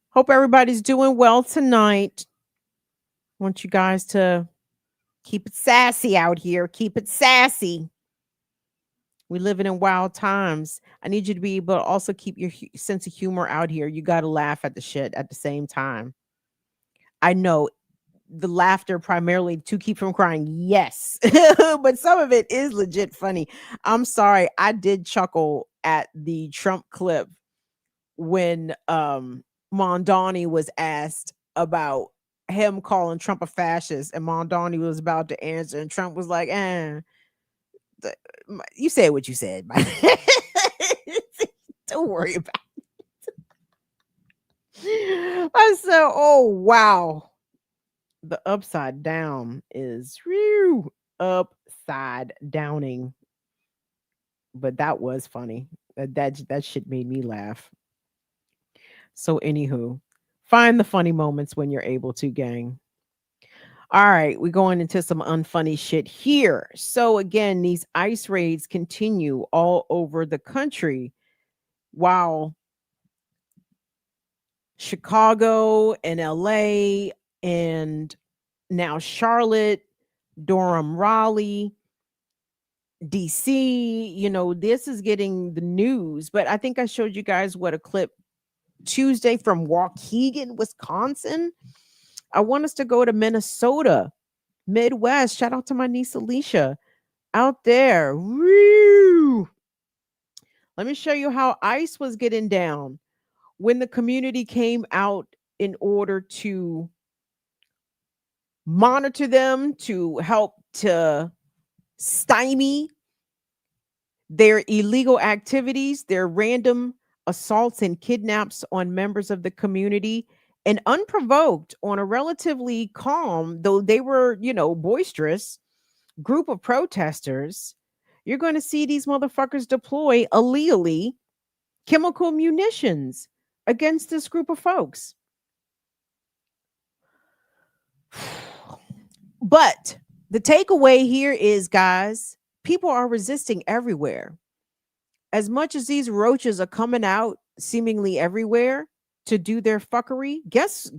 Hope everybody's doing well tonight. Want you guys to keep it sassy out here. Keep it sassy. We living in wild times. I need you to be able to also keep your sense of humor out here. You got to laugh at the shit at the same time. I know the laughter primarily to keep from crying. Yes. But some of it is legit funny. I'm sorry. I did chuckle at the Trump clip when Mondani was asked about him calling Trump a fascist, and Mondani was about to answer, and Trump was like, you said what you said. Don't worry about it. I said, oh wow. The upside down is upside downing. But that was funny. That shit made me laugh. So anywho, find the funny moments when you're able to, gang. All right, we're going into some unfunny shit here. So again, these ICE raids continue all over the country while Chicago and LA and now Charlotte, Durham, Raleigh, DC, you know, this is getting the news. But I think I showed you guys what a clip Tuesday from Waukegan, Wisconsin. I want us to go to Minnesota, Midwest. Shout out to my niece Alicia out there. Woo! Let me show you how ICE was getting down when the community came out in order to monitor them, to help to stymie their illegal activities, their random assaults and kidnaps on members of the community, and unprovoked on a relatively calm, though they were, you know, boisterous group of protesters. You're going to see these motherfuckers deploy illegally chemical munitions against this group of folks. But the takeaway here is, guys, people are resisting everywhere. As much as these roaches are coming out seemingly everywhere to do their fuckery, guess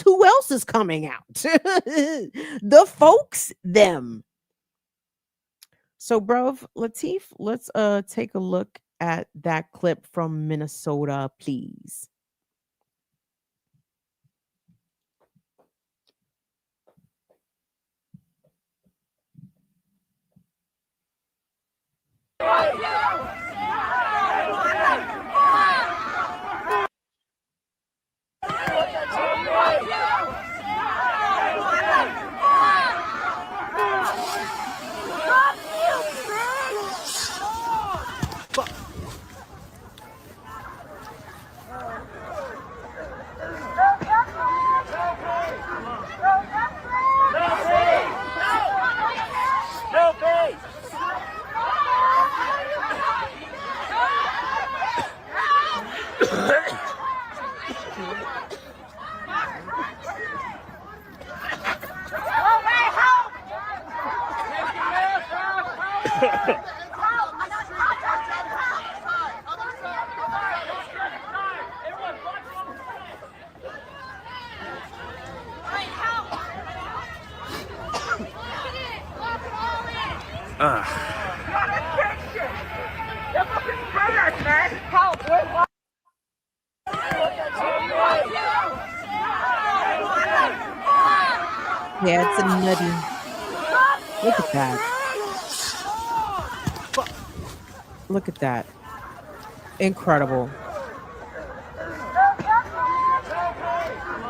who else is coming out? The folks, them. So, bruv, Lateef, let's take a look at that clip from Minnesota, please. Yeah, it's a nutty. Look at that. Look at that. Incredible.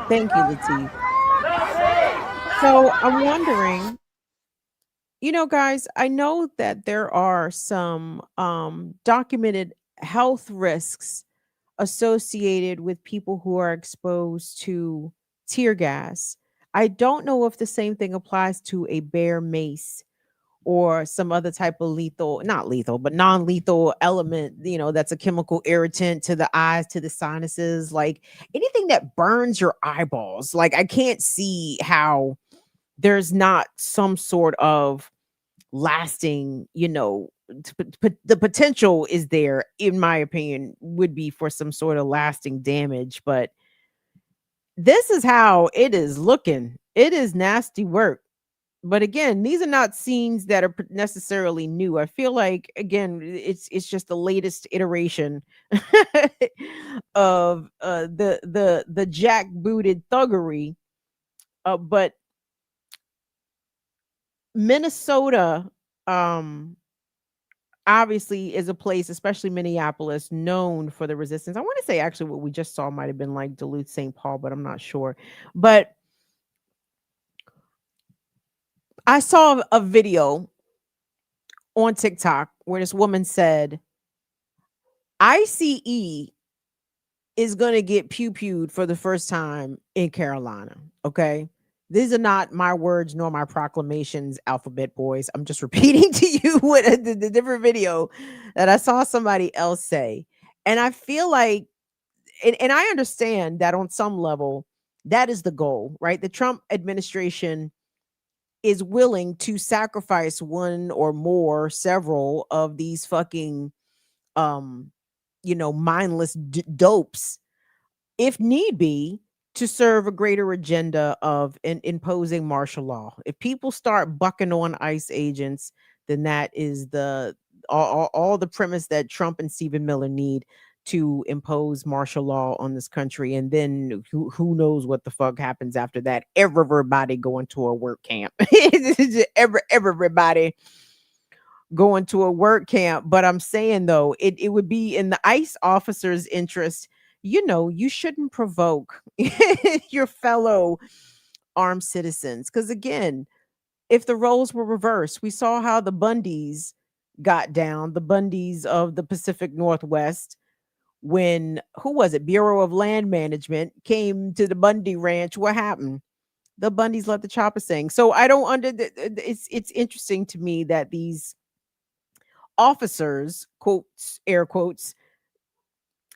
Thank you, Latif. So I'm wondering, guys, I know that there are some documented health risks associated with people who are exposed to tear gas. I don't know if the same thing applies to a bear mace or some other type of lethal, not lethal, but non lethal element, that's a chemical irritant to the eyes, to the sinuses, like anything that burns your eyeballs. Like, I can't see how there's not some sort of lasting, the potential is there, in my opinion, would be for some sort of lasting damage. But this is how it is looking. It is nasty work. But again, these are not scenes that are necessarily new. I feel like, again, it's just the latest iteration of the jackbooted thuggery. But Minnesota, obviously, is a place, especially Minneapolis, known for the resistance. I want to say actually what we just saw might have been like Duluth, St. Paul, but I'm not sure. But I saw a video on TikTok where this woman said, ICE is going to get pew-pewed for the first time in Carolina. Okay. These are not my words nor my proclamations, alphabet boys. I'm just repeating to you what the different video that I saw somebody else say. And I feel like, and I understand that on some level, that is the goal, right? The Trump administration is willing to sacrifice one or more, several of these fucking, mindless dopes, if need be, to serve a greater agenda of imposing martial law. If people start bucking on ICE agents, then that is all the premise that Trump and Stephen Miller need to impose martial law on this country. And then who knows what the fuck happens after that. Everybody going to a work camp. Everybody going to a work camp. But I'm saying, though, it would be in the ICE officers' interest. You shouldn't provoke your fellow armed citizens. Because again, if the roles were reversed, we saw how the Bundys got down, the Bundys of the Pacific Northwest, when, who was it, Bureau of Land Management came to the Bundy Ranch. What happened? The Bundys let the chopper sing. So I don't it's interesting to me that these officers, quotes, air quotes,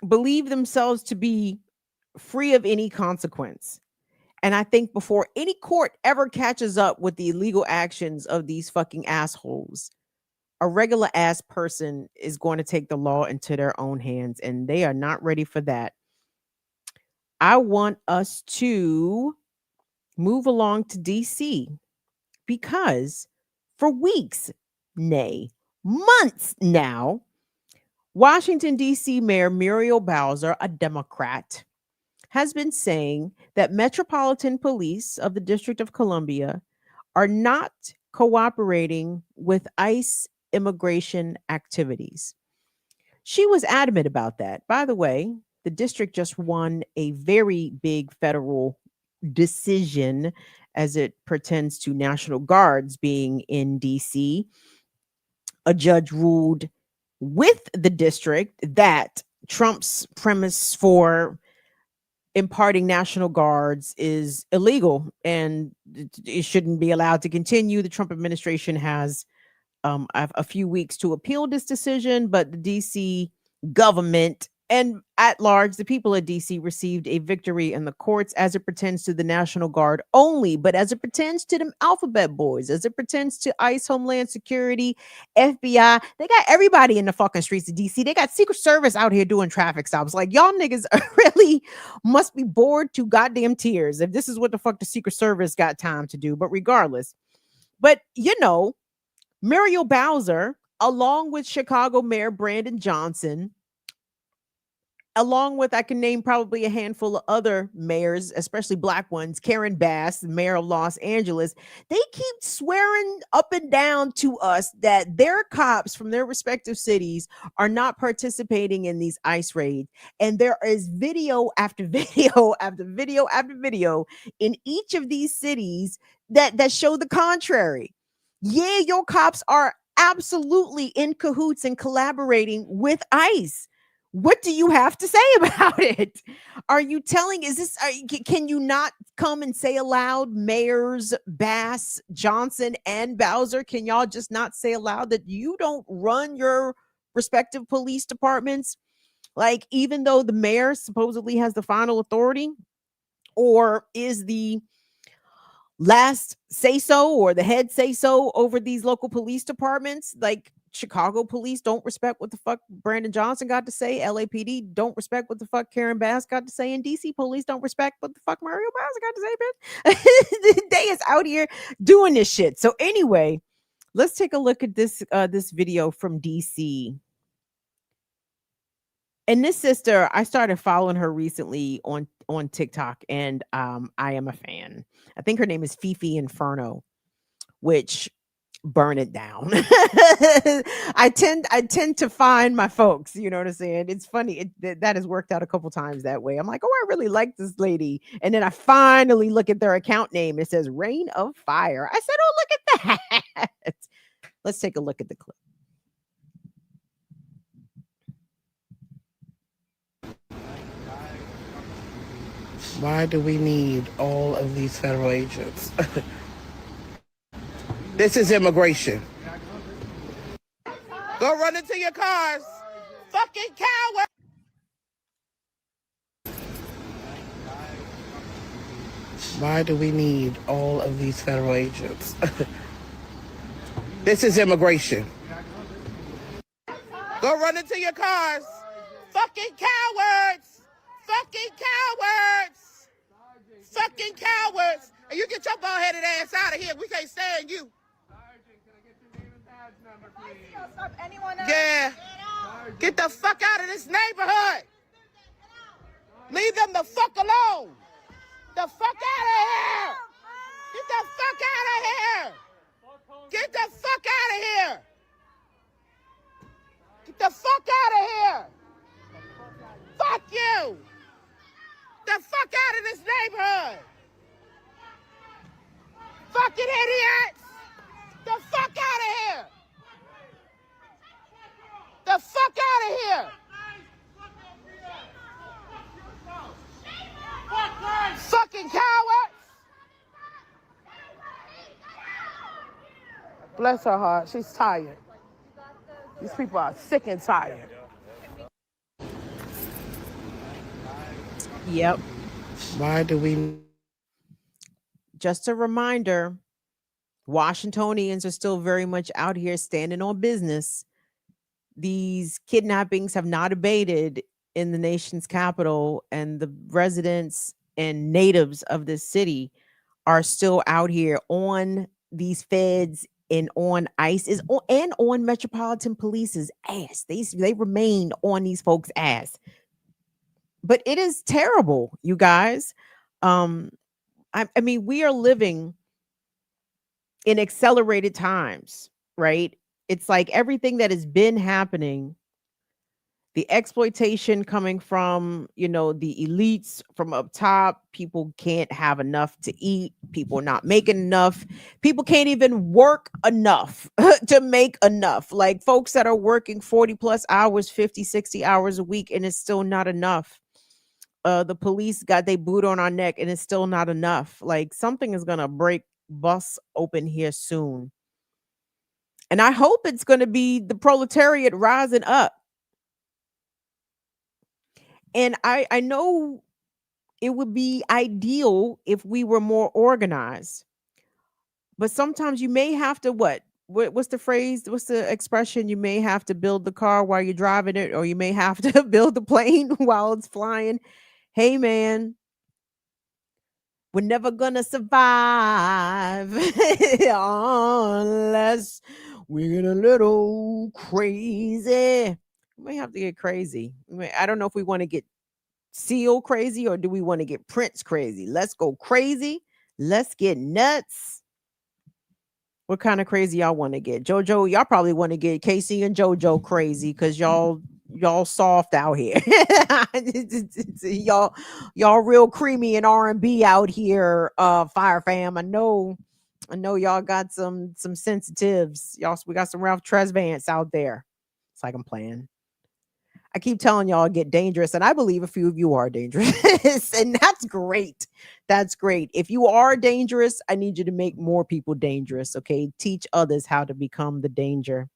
believe themselves to be free of any consequence. And I think before any court ever catches up with the illegal actions of these fucking assholes, a regular ass person is going to take the law into their own hands, and they are not ready for that. I want us to move along to DC, because for weeks, nay, months now, Washington, D.C. Mayor Muriel Bowser, a Democrat, has been saying that Metropolitan Police of the District of Columbia are not cooperating with ICE immigration activities. She was adamant about that. By the way, the district just won a very big federal decision as it pertains to National Guards being in DC. A judge ruled with the district that Trump's premise for imparting National Guards is illegal and it shouldn't be allowed to continue. The Trump administration has a few weeks to appeal this decision, but the DC government and at large, the people of DC received a victory in the courts as it pertains to the National Guard only. But as it pertains to them alphabet boys, as it pertains to ICE, Homeland Security, FBI, they got everybody in the fucking streets of DC. They got Secret Service out here doing traffic stops. Like, y'all niggas really must be bored to goddamn tears if this is what the fuck the Secret Service got time to do. But regardless, Muriel Bowser, along with Chicago Mayor Brandon Johnson, along with, I can name probably a handful of other mayors, especially black ones. Karen Bass, the mayor of Los Angeles, they keep swearing up and down to us that their cops from their respective cities are not participating in these ICE raids. And there is video after video after video after video in each of these cities that show the contrary. Yeah, your cops are absolutely in cahoots and collaborating with ICE. What do you have to say about it? Are you telling, is this, can you not come and say aloud, mayors Bass, Johnson, and Bowser? Can y'all just not say aloud that you don't run your respective police departments? Like, even though the mayor supposedly has the final authority, or is the last say so or the head say so over these local police departments? Like, Chicago police don't respect what the fuck Brandon Johnson got to say. LAPD don't respect what the fuck Karen Bass got to say. And DC police don't respect what the fuck Mario Bowser got to say, bitch. They is out here doing this shit. So anyway, let's take a look at this video from DC. And this sister, I started following her recently on TikTok, and I am a fan. I think her name is Fifi Inferno, which burn it down. I tend to find my folks, you know what I'm saying? It's funny. That has worked out a couple times that way. I'm like, oh, I really like this lady. And then I finally look at their account name. It says Reign of Fire. I said, oh, look at that. Let's take a look at the clip. Why do we need all of these federal agents? This is immigration. Go run into your cars. Fucking coward. Why do we need all of these federal agents? This is immigration. Go run into your cars. Fucking cowards. Fucking cowards. Fucking cowards. And you get your bald-headed ass out of here. We can't stand you. Yeah. Get the fuck out of this neighborhood. Leave them the fuck alone. The fuck out of here. Get the fuck out of here. Get the fuck out of here. Get the fuck out of here. Fuck you. The fuck out of this neighborhood. Fucking idiots. The fuck out of here. The fuck out of here. Fucking cowards. Bless her heart. She's tired. These people are sick and tired. Yep. Why do we? Just a reminder, Washingtonians are still very much out here standing on business. These kidnappings have not abated in the nation's capital, and the residents and natives of this city are still out here on these feds and on ICE and on Metropolitan Police's ass. They remain on these folks' ass. But it is terrible, you guys. I mean, we are living in accelerated times, right? It's like everything that has been happening, the exploitation coming from, the elites from up top. People can't have enough to eat. People are not making enough. People can't even work enough to make enough. Like folks that are working 40 plus hours, 50, 60 hours a week, and it's still not enough. The police got their boot on our neck and it's still not enough. Like something is going to bust open here soon. And I hope it's going to be the proletariat rising up. And I know it would be ideal if we were more organized. But sometimes you may have to what's the phrase? What's the expression? You may have to build the car while you're driving it, or you may have to build the plane while it's flying. Hey, man, we're never gonna survive unless we get a little crazy. We may have to get crazy. I don't know if we want to get Seal crazy or do we want to get Prince crazy? Let's go crazy. Let's get nuts. What kind of crazy y'all want to get? JoJo, y'all probably want to get Casey and JoJo crazy because y'all soft out here. y'all real creamy and R&B out here, Fire Fam. I know y'all got some sensitives. We got some Ralph Tresvants out there. It's like I'm playing. I keep telling y'all get dangerous, and I believe a few of you are dangerous, and that's great. That's great. If you are dangerous, I need you to make more people dangerous, okay? Teach others how to become the danger.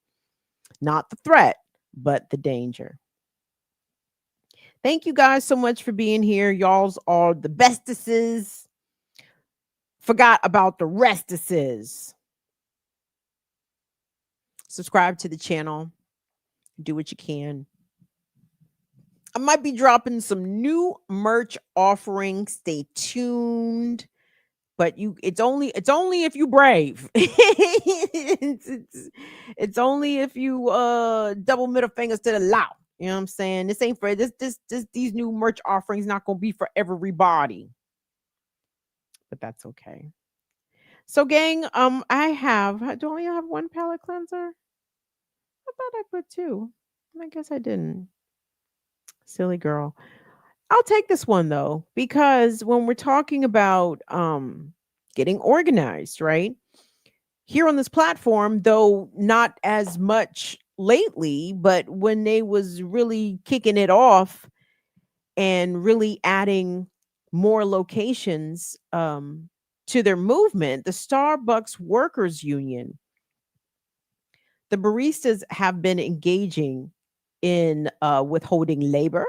Not the threat, but the danger. Thank you guys so much for being here. Y'all's are the bestesses. Forgot about the restesses. Subscribe to the channel. Do what you can. I might be dropping some new merch offerings. Stay tuned. But it's only if you brave. it's only if you double middle fingers to the law. You know what I'm saying? This ain't for this these new merch offerings not gonna be for everybody. But that's okay. So gang, do I only have one palette cleanser? I thought I put two. I guess I didn't. Silly girl. I'll take this one though, because when we're talking about getting organized, right? Here on this platform, though not as much lately, but when they was really kicking it off and really adding more locations to their movement, the Starbucks Workers Union, the baristas have been engaging in withholding labor,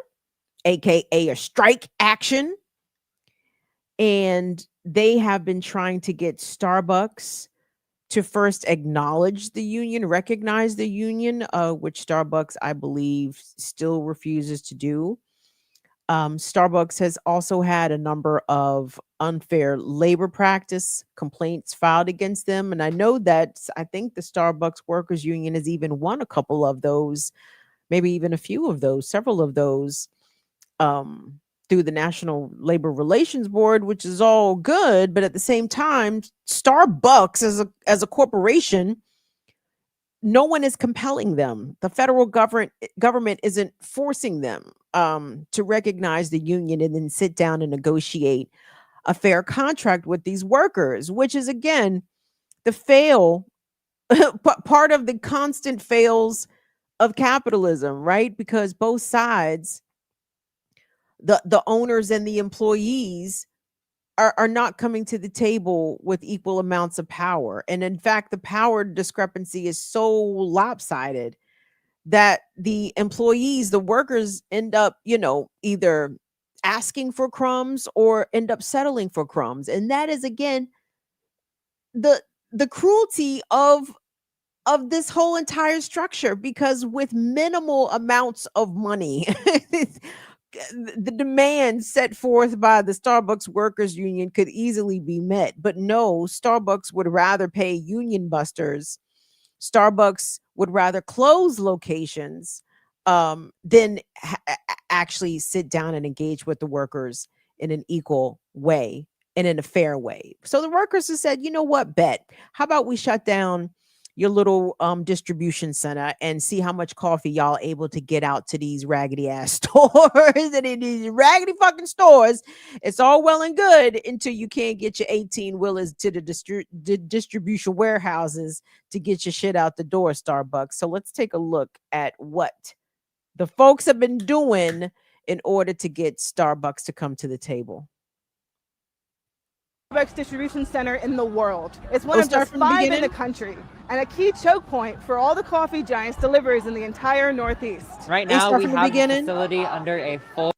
aka a strike action, and they have been trying to get Starbucks to first acknowledge the union, recognize the union, which Starbucks, I believe, still refuses to do. Starbucks has also had a number of unfair labor practice complaints filed against them. And I know that I think the Starbucks Workers Union has even won a couple of those, maybe even a few of those, several of those, through the National Labor Relations Board, which is all good. But at the same time, Starbucks as a corporation, no one is compelling them. The federal government isn't forcing them to recognize the union and then sit down and negotiate a fair contract with these workers, which is again the part of the constant fails of capitalism, right? Because both sides, the owners and the employees, are not coming to the table with equal amounts of power. And in fact, the power discrepancy is so lopsided that the employees, the workers, end up, either asking for crumbs or end up settling for crumbs. And that is again the cruelty of this whole entire structure, because with minimal amounts of money, the demands set forth by the Starbucks Workers Union could easily be met. But no, Starbucks would rather pay union busters. Starbucks would rather close locations than actually sit down and engage with the workers in an equal way and in a fair way. So the workers have said, you know what, bet. How about we shut down your little distribution center and see how much coffee y'all able to get out to these raggedy ass stores. And in these raggedy fucking stores, it's all well and good until you can't get your 18 wheelers to the distribution warehouses to get your shit out the door, Starbucks. So let's take a look at what the folks have been doing in order to get Starbucks to come to the table. Starbucks distribution center in the world. It's one of just 5 in the country, and a key choke point for all the coffee giants deliveries in the entire Northeast. Right now, we have the facility under a full...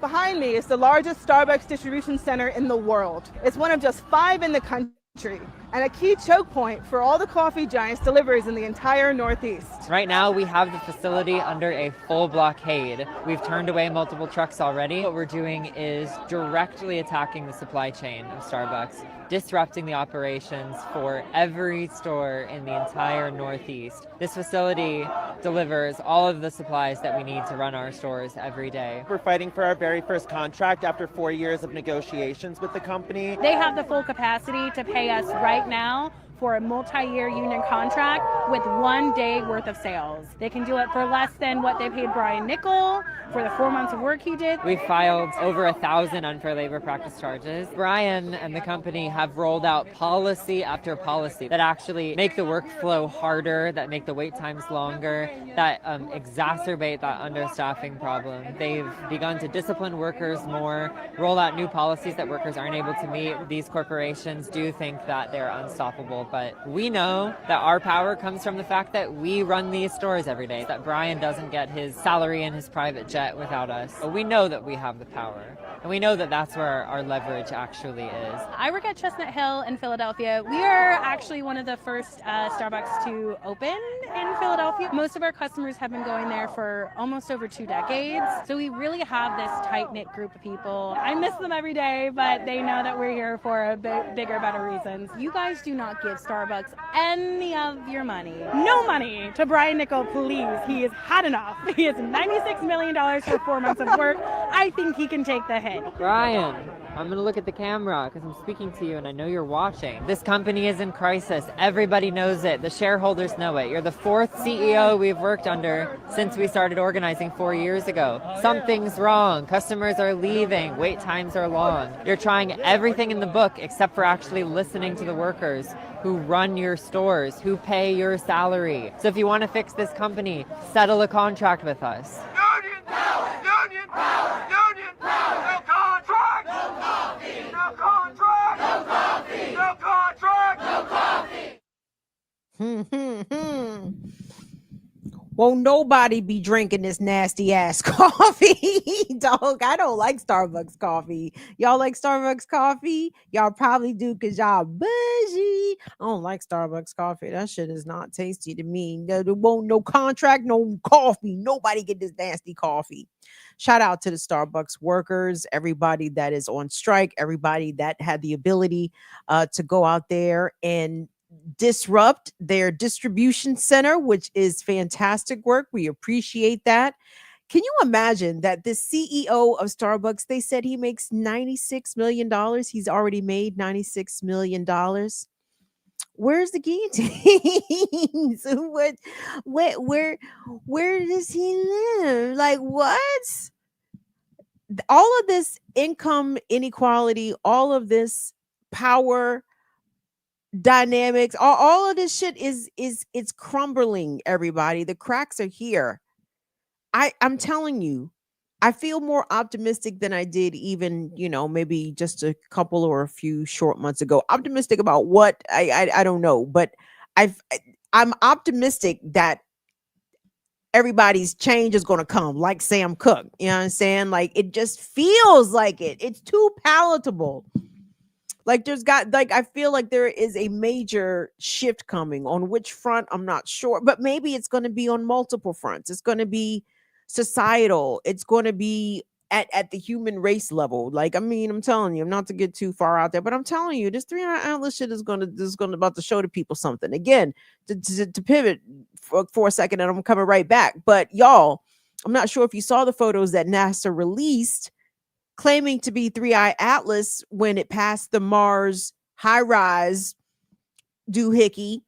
Behind me is the largest Starbucks distribution center in the world. It's one of just 5 in the country, and a key choke point for all the coffee giants deliveries in the entire Northeast. Right now, we have the facility under a full blockade. We've turned away multiple trucks already. What we're doing is directly attacking the supply chain of Starbucks. disrupting the operations for every store in the entire Northeast. This facility delivers all of the supplies that we need to run our stores every day. We're fighting for our very first contract after 4 years of negotiations with the company. They have the full capacity to pay us right now for a multi-year union contract with 1 day worth of sales. They can do it for less than what they paid Brian Nickel for the 4 months of work he did. We filed over 1,000 unfair labor practice charges. Brian and the company have rolled out policy after policy that actually make the workflow harder, that make the wait times longer, that exacerbate that understaffing problem. They've begun to discipline workers more, roll out new policies that workers aren't able to meet. These corporations do think that they're unstoppable, but we know that our power comes from the fact that we run these stores every day, that Brian doesn't get his salary in his private jet without us. But we know that we have the power, and we know that that's where our leverage actually is. I work at Chestnut Hill in Philadelphia. We are actually one of the first Starbucks to open in Philadelphia. Most of our customers have been going there for almost over 2 decades. So we really have this tight-knit group of people. I miss them every day, but they know that we're here for a bigger, better reasons. You guys do not give Starbucks any of your money. No money to Brian Nickel, please. He has had enough. He has $96 million for 4 months of work. I think he can take the hit. Brian, I'm going to look at the camera because I'm speaking to you and I know you're watching. This company is in crisis. Everybody knows it. The shareholders know it. You're the 4th CEO we've worked under since we started organizing 4 years ago. Something's wrong. Customers are leaving. Wait times are long. You're trying everything in the book except for actually listening to the workers who run your stores, who pay your salary. So if you want to fix this company, settle a contract with us. Union power! Union power! Union power! No contract! No coffee! No contract! No coffee! No contract! No coffee! Won't nobody be drinking this nasty ass coffee, dog. I don't like Starbucks coffee. Y'all like Starbucks coffee? Y'all probably do because y'all bougie. I don't like Starbucks coffee. That shit is not tasty to me. There won't no contract, no coffee. Nobody get this nasty coffee. Shout out to the Starbucks workers, everybody that is on strike, everybody that had the ability to go out there and disrupt their distribution center, which is fantastic work. We appreciate that. Can you imagine that the CEO of Starbucks, they said he makes $96 million. He's already made $96 million. Where's the guillotine? So where does he live? Like what? All of this income inequality, all of this power dynamics, all of this shit is it's crumbling, everybody. The cracks are here. I'm telling you, I feel more optimistic than I did even, maybe just a couple or a few short months ago. Optimistic about what? I don't know, but I'm optimistic that everybody's change is going to come, like Sam Cooke. You know what I'm saying? Like it just feels like it. It's too palatable. Like I feel like there is a major shift coming. On which front, I'm not sure, but maybe it's going to be on multiple fronts. It's going to be societal. It's going to be at the human race level. Like, I mean, I'm telling you, not to get too far out there, but I'm telling you, this 3 Atlas shit is going to about to show the people something. Again, to pivot for a second, and I'm coming right back. But y'all, I'm not sure if you saw the photos that NASA released, claiming to be 3I Atlas when it passed the Mars high-rise doohickey,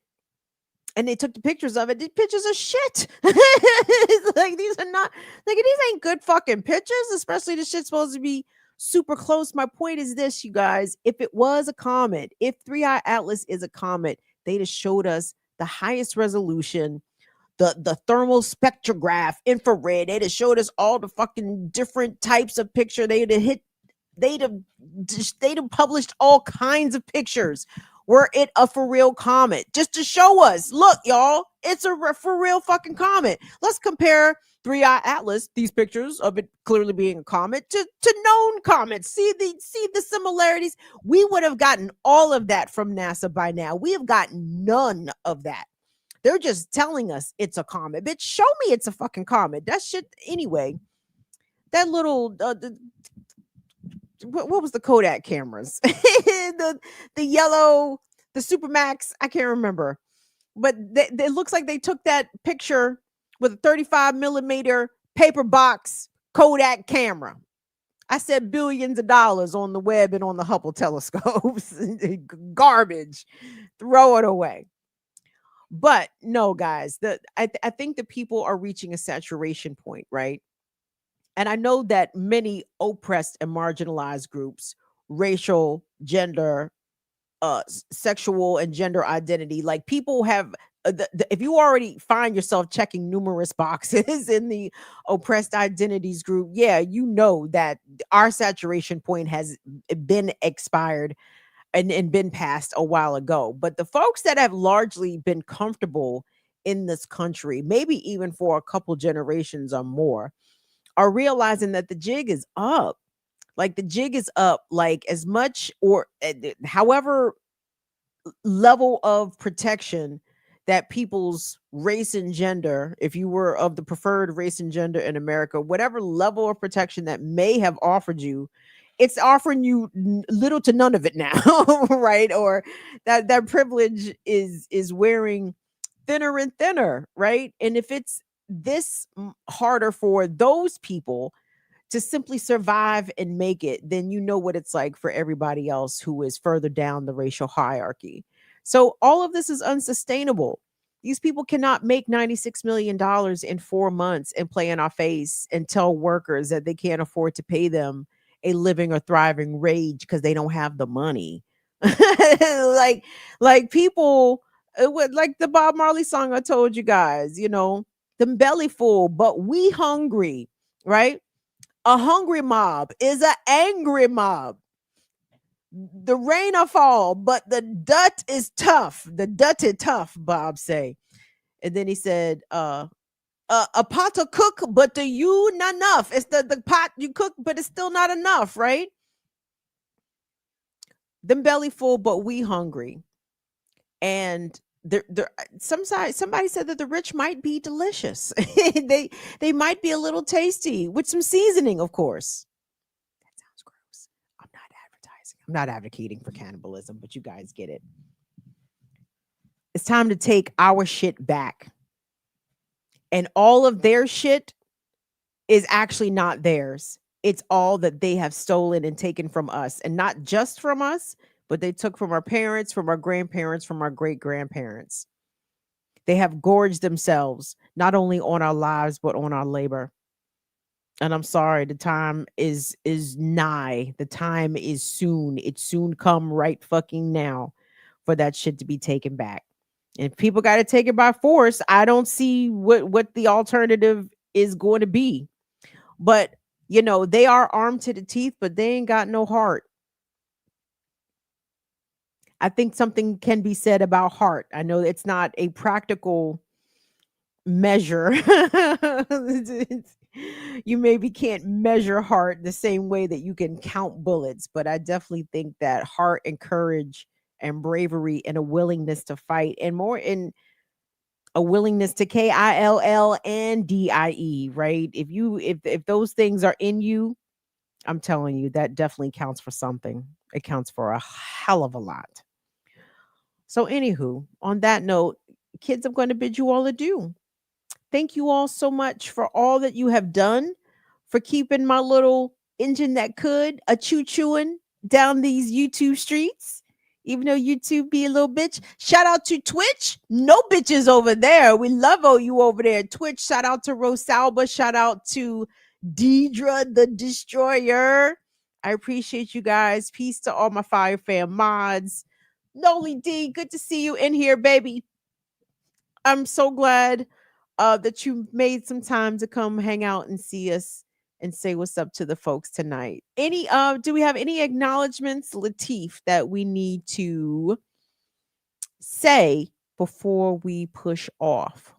and they took the pictures of it. These pictures are shit. It's like these ain't good fucking pictures, especially the shit's supposed to be super close. My point is this, you guys: if it was a comet, if 3I Atlas is a comet, they just showed us the highest resolution, the thermal spectrograph, infrared. They'd have showed us all the fucking different types of picture. They'd have published all kinds of pictures. Were it a for real comet, just to show us, look, y'all, it's a for real fucking comet. Let's compare 3I Atlas, these pictures of it clearly being a comet, to known comets. See the similarities. We would have gotten all of that from NASA by now. We have gotten none of that. They're just telling us it's a comet. Bitch, show me it's a fucking comet. That shit, anyway. That little what was the Kodak cameras? the yellow, the Supermax, I can't remember. But it looks like they took that picture with a 35 millimeter paper box Kodak camera. I said billions of dollars on the web and on the Hubble telescopes. Garbage. Throw it away. But no, guys, I think the people are reaching a saturation point, right? And I know that many oppressed and marginalized groups, racial, gender, sexual and gender identity, like people have if you already find yourself checking numerous boxes in the oppressed identities group, yeah, you know that our saturation point has been expired and been passed a while ago. But the folks that have largely been comfortable in this country, maybe even for a couple generations or more, are realizing that the jig is up. Like the jig is up, like as much or however level of protection that people's race and gender, if you were of the preferred race and gender in America, whatever level of protection that may have offered you, it's offering you little to none of it now, right? Or that privilege is wearing thinner and thinner, right? And if it's this harder for those people to simply survive and make it, then you know what it's like for everybody else who is further down the racial hierarchy. So all of this is unsustainable. These people cannot make $96 million in 4 months and play in our face and tell workers that they can't afford to pay them a living or thriving wage because they don't have the money. like people like the Bob Marley song I told you guys, them belly full, but we hungry, right? A hungry mob is an angry mob. The rain will fall, but the dut is tough. The dut is tough, Bob say. And then he said, a pot to cook, but the you not enough. It's the pot you cook, but it's still not enough, right? Them belly full, but we hungry. And somebody said that the rich might be delicious. they might be a little tasty with some seasoning, of course. That sounds gross. I'm not advertising. I'm not advocating for cannibalism, but you guys get it. It's time to take our shit back. And all of their shit is actually not theirs. It's all that they have stolen and taken from us. And not just from us, but they took from our parents, from our grandparents, from our great-grandparents. They have gorged themselves, not only on our lives, but on our labor. And I'm sorry, the time is nigh. The time is soon. It's soon come right fucking now for that shit to be taken back. And if people got to take it by force, I don't see what the alternative is going to be. But, they are armed to the teeth, but they ain't got no heart. I think something can be said about heart. I know it's not a practical measure. You maybe can't measure heart the same way that you can count bullets, but I definitely think that heart and courage and bravery and a willingness to fight and more in a willingness to KILL and DIE, right? If those things are in you, I'm telling you, that definitely counts for something. It counts for a hell of a lot. So, anywho, on that note, kids, I'm going to bid you all adieu. Thank you all so much for all that you have done, for keeping my little engine that could a choo-chooing down these YouTube streets. Even though YouTube be a little bitch. Shout out to Twitch. No bitches over there. We love you over there. Twitch. Shout out to Rosalba. Shout out to Deidre the Destroyer. I appreciate you guys. Peace to all my Fire Fam mods. Noli D, good to see you in here, baby. I'm so glad that you made some time to come hang out and see us and say what's up to the folks tonight. Do we have any acknowledgments, Lateef, that we need to say before we push off?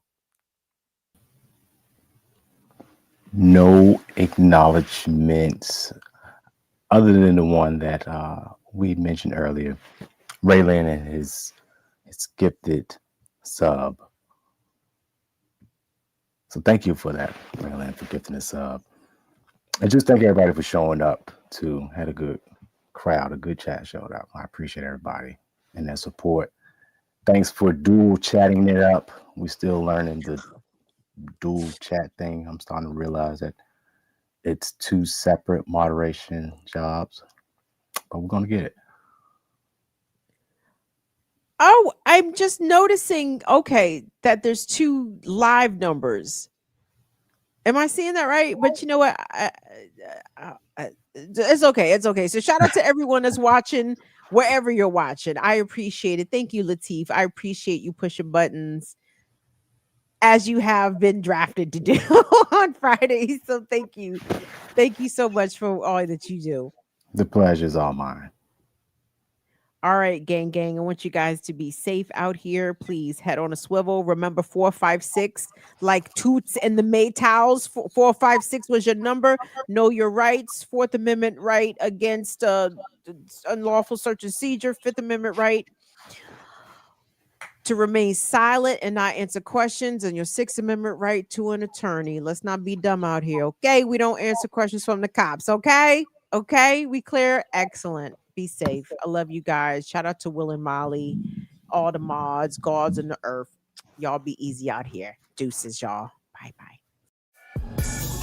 No acknowledgments other than the one that we mentioned earlier. Raylan and his gifted sub. So thank you for that, Raylan, for gifting a sub. And just thank everybody for showing up too. Had a good crowd, a good chat showed up. I appreciate everybody and their support. Thanks for dual chatting it up. We still learning the dual chat thing. I'm starting to realize that it's 2 separate moderation jobs, but we're gonna get it. Oh, I'm just noticing, okay, that there's 2 live numbers. Am I seeing that right? But you know what? It's okay. It's okay. So shout out to everyone that's watching wherever you're watching. I appreciate it. Thank you, Lateef. I appreciate you pushing buttons as you have been drafted to do on Fridays. So thank you. Thank you so much for all that you do. The pleasure is all mine. All right, gang. I want you guys to be safe out here. Please head on a swivel. Remember 456, like Toots and the Maytals. 456 was your number. Know your rights. 4th Amendment right against unlawful search and seizure. 5th Amendment right to remain silent and not answer questions, and your 6th Amendment right to an attorney. Let's not be dumb out here, okay? We don't answer questions from the cops, okay? Okay, we clear? Excellent. Be safe. I love you guys. Shout out to Will and Molly, all the mods, gods in the earth. Y'all be easy out here. Deuces, y'all. Bye-bye.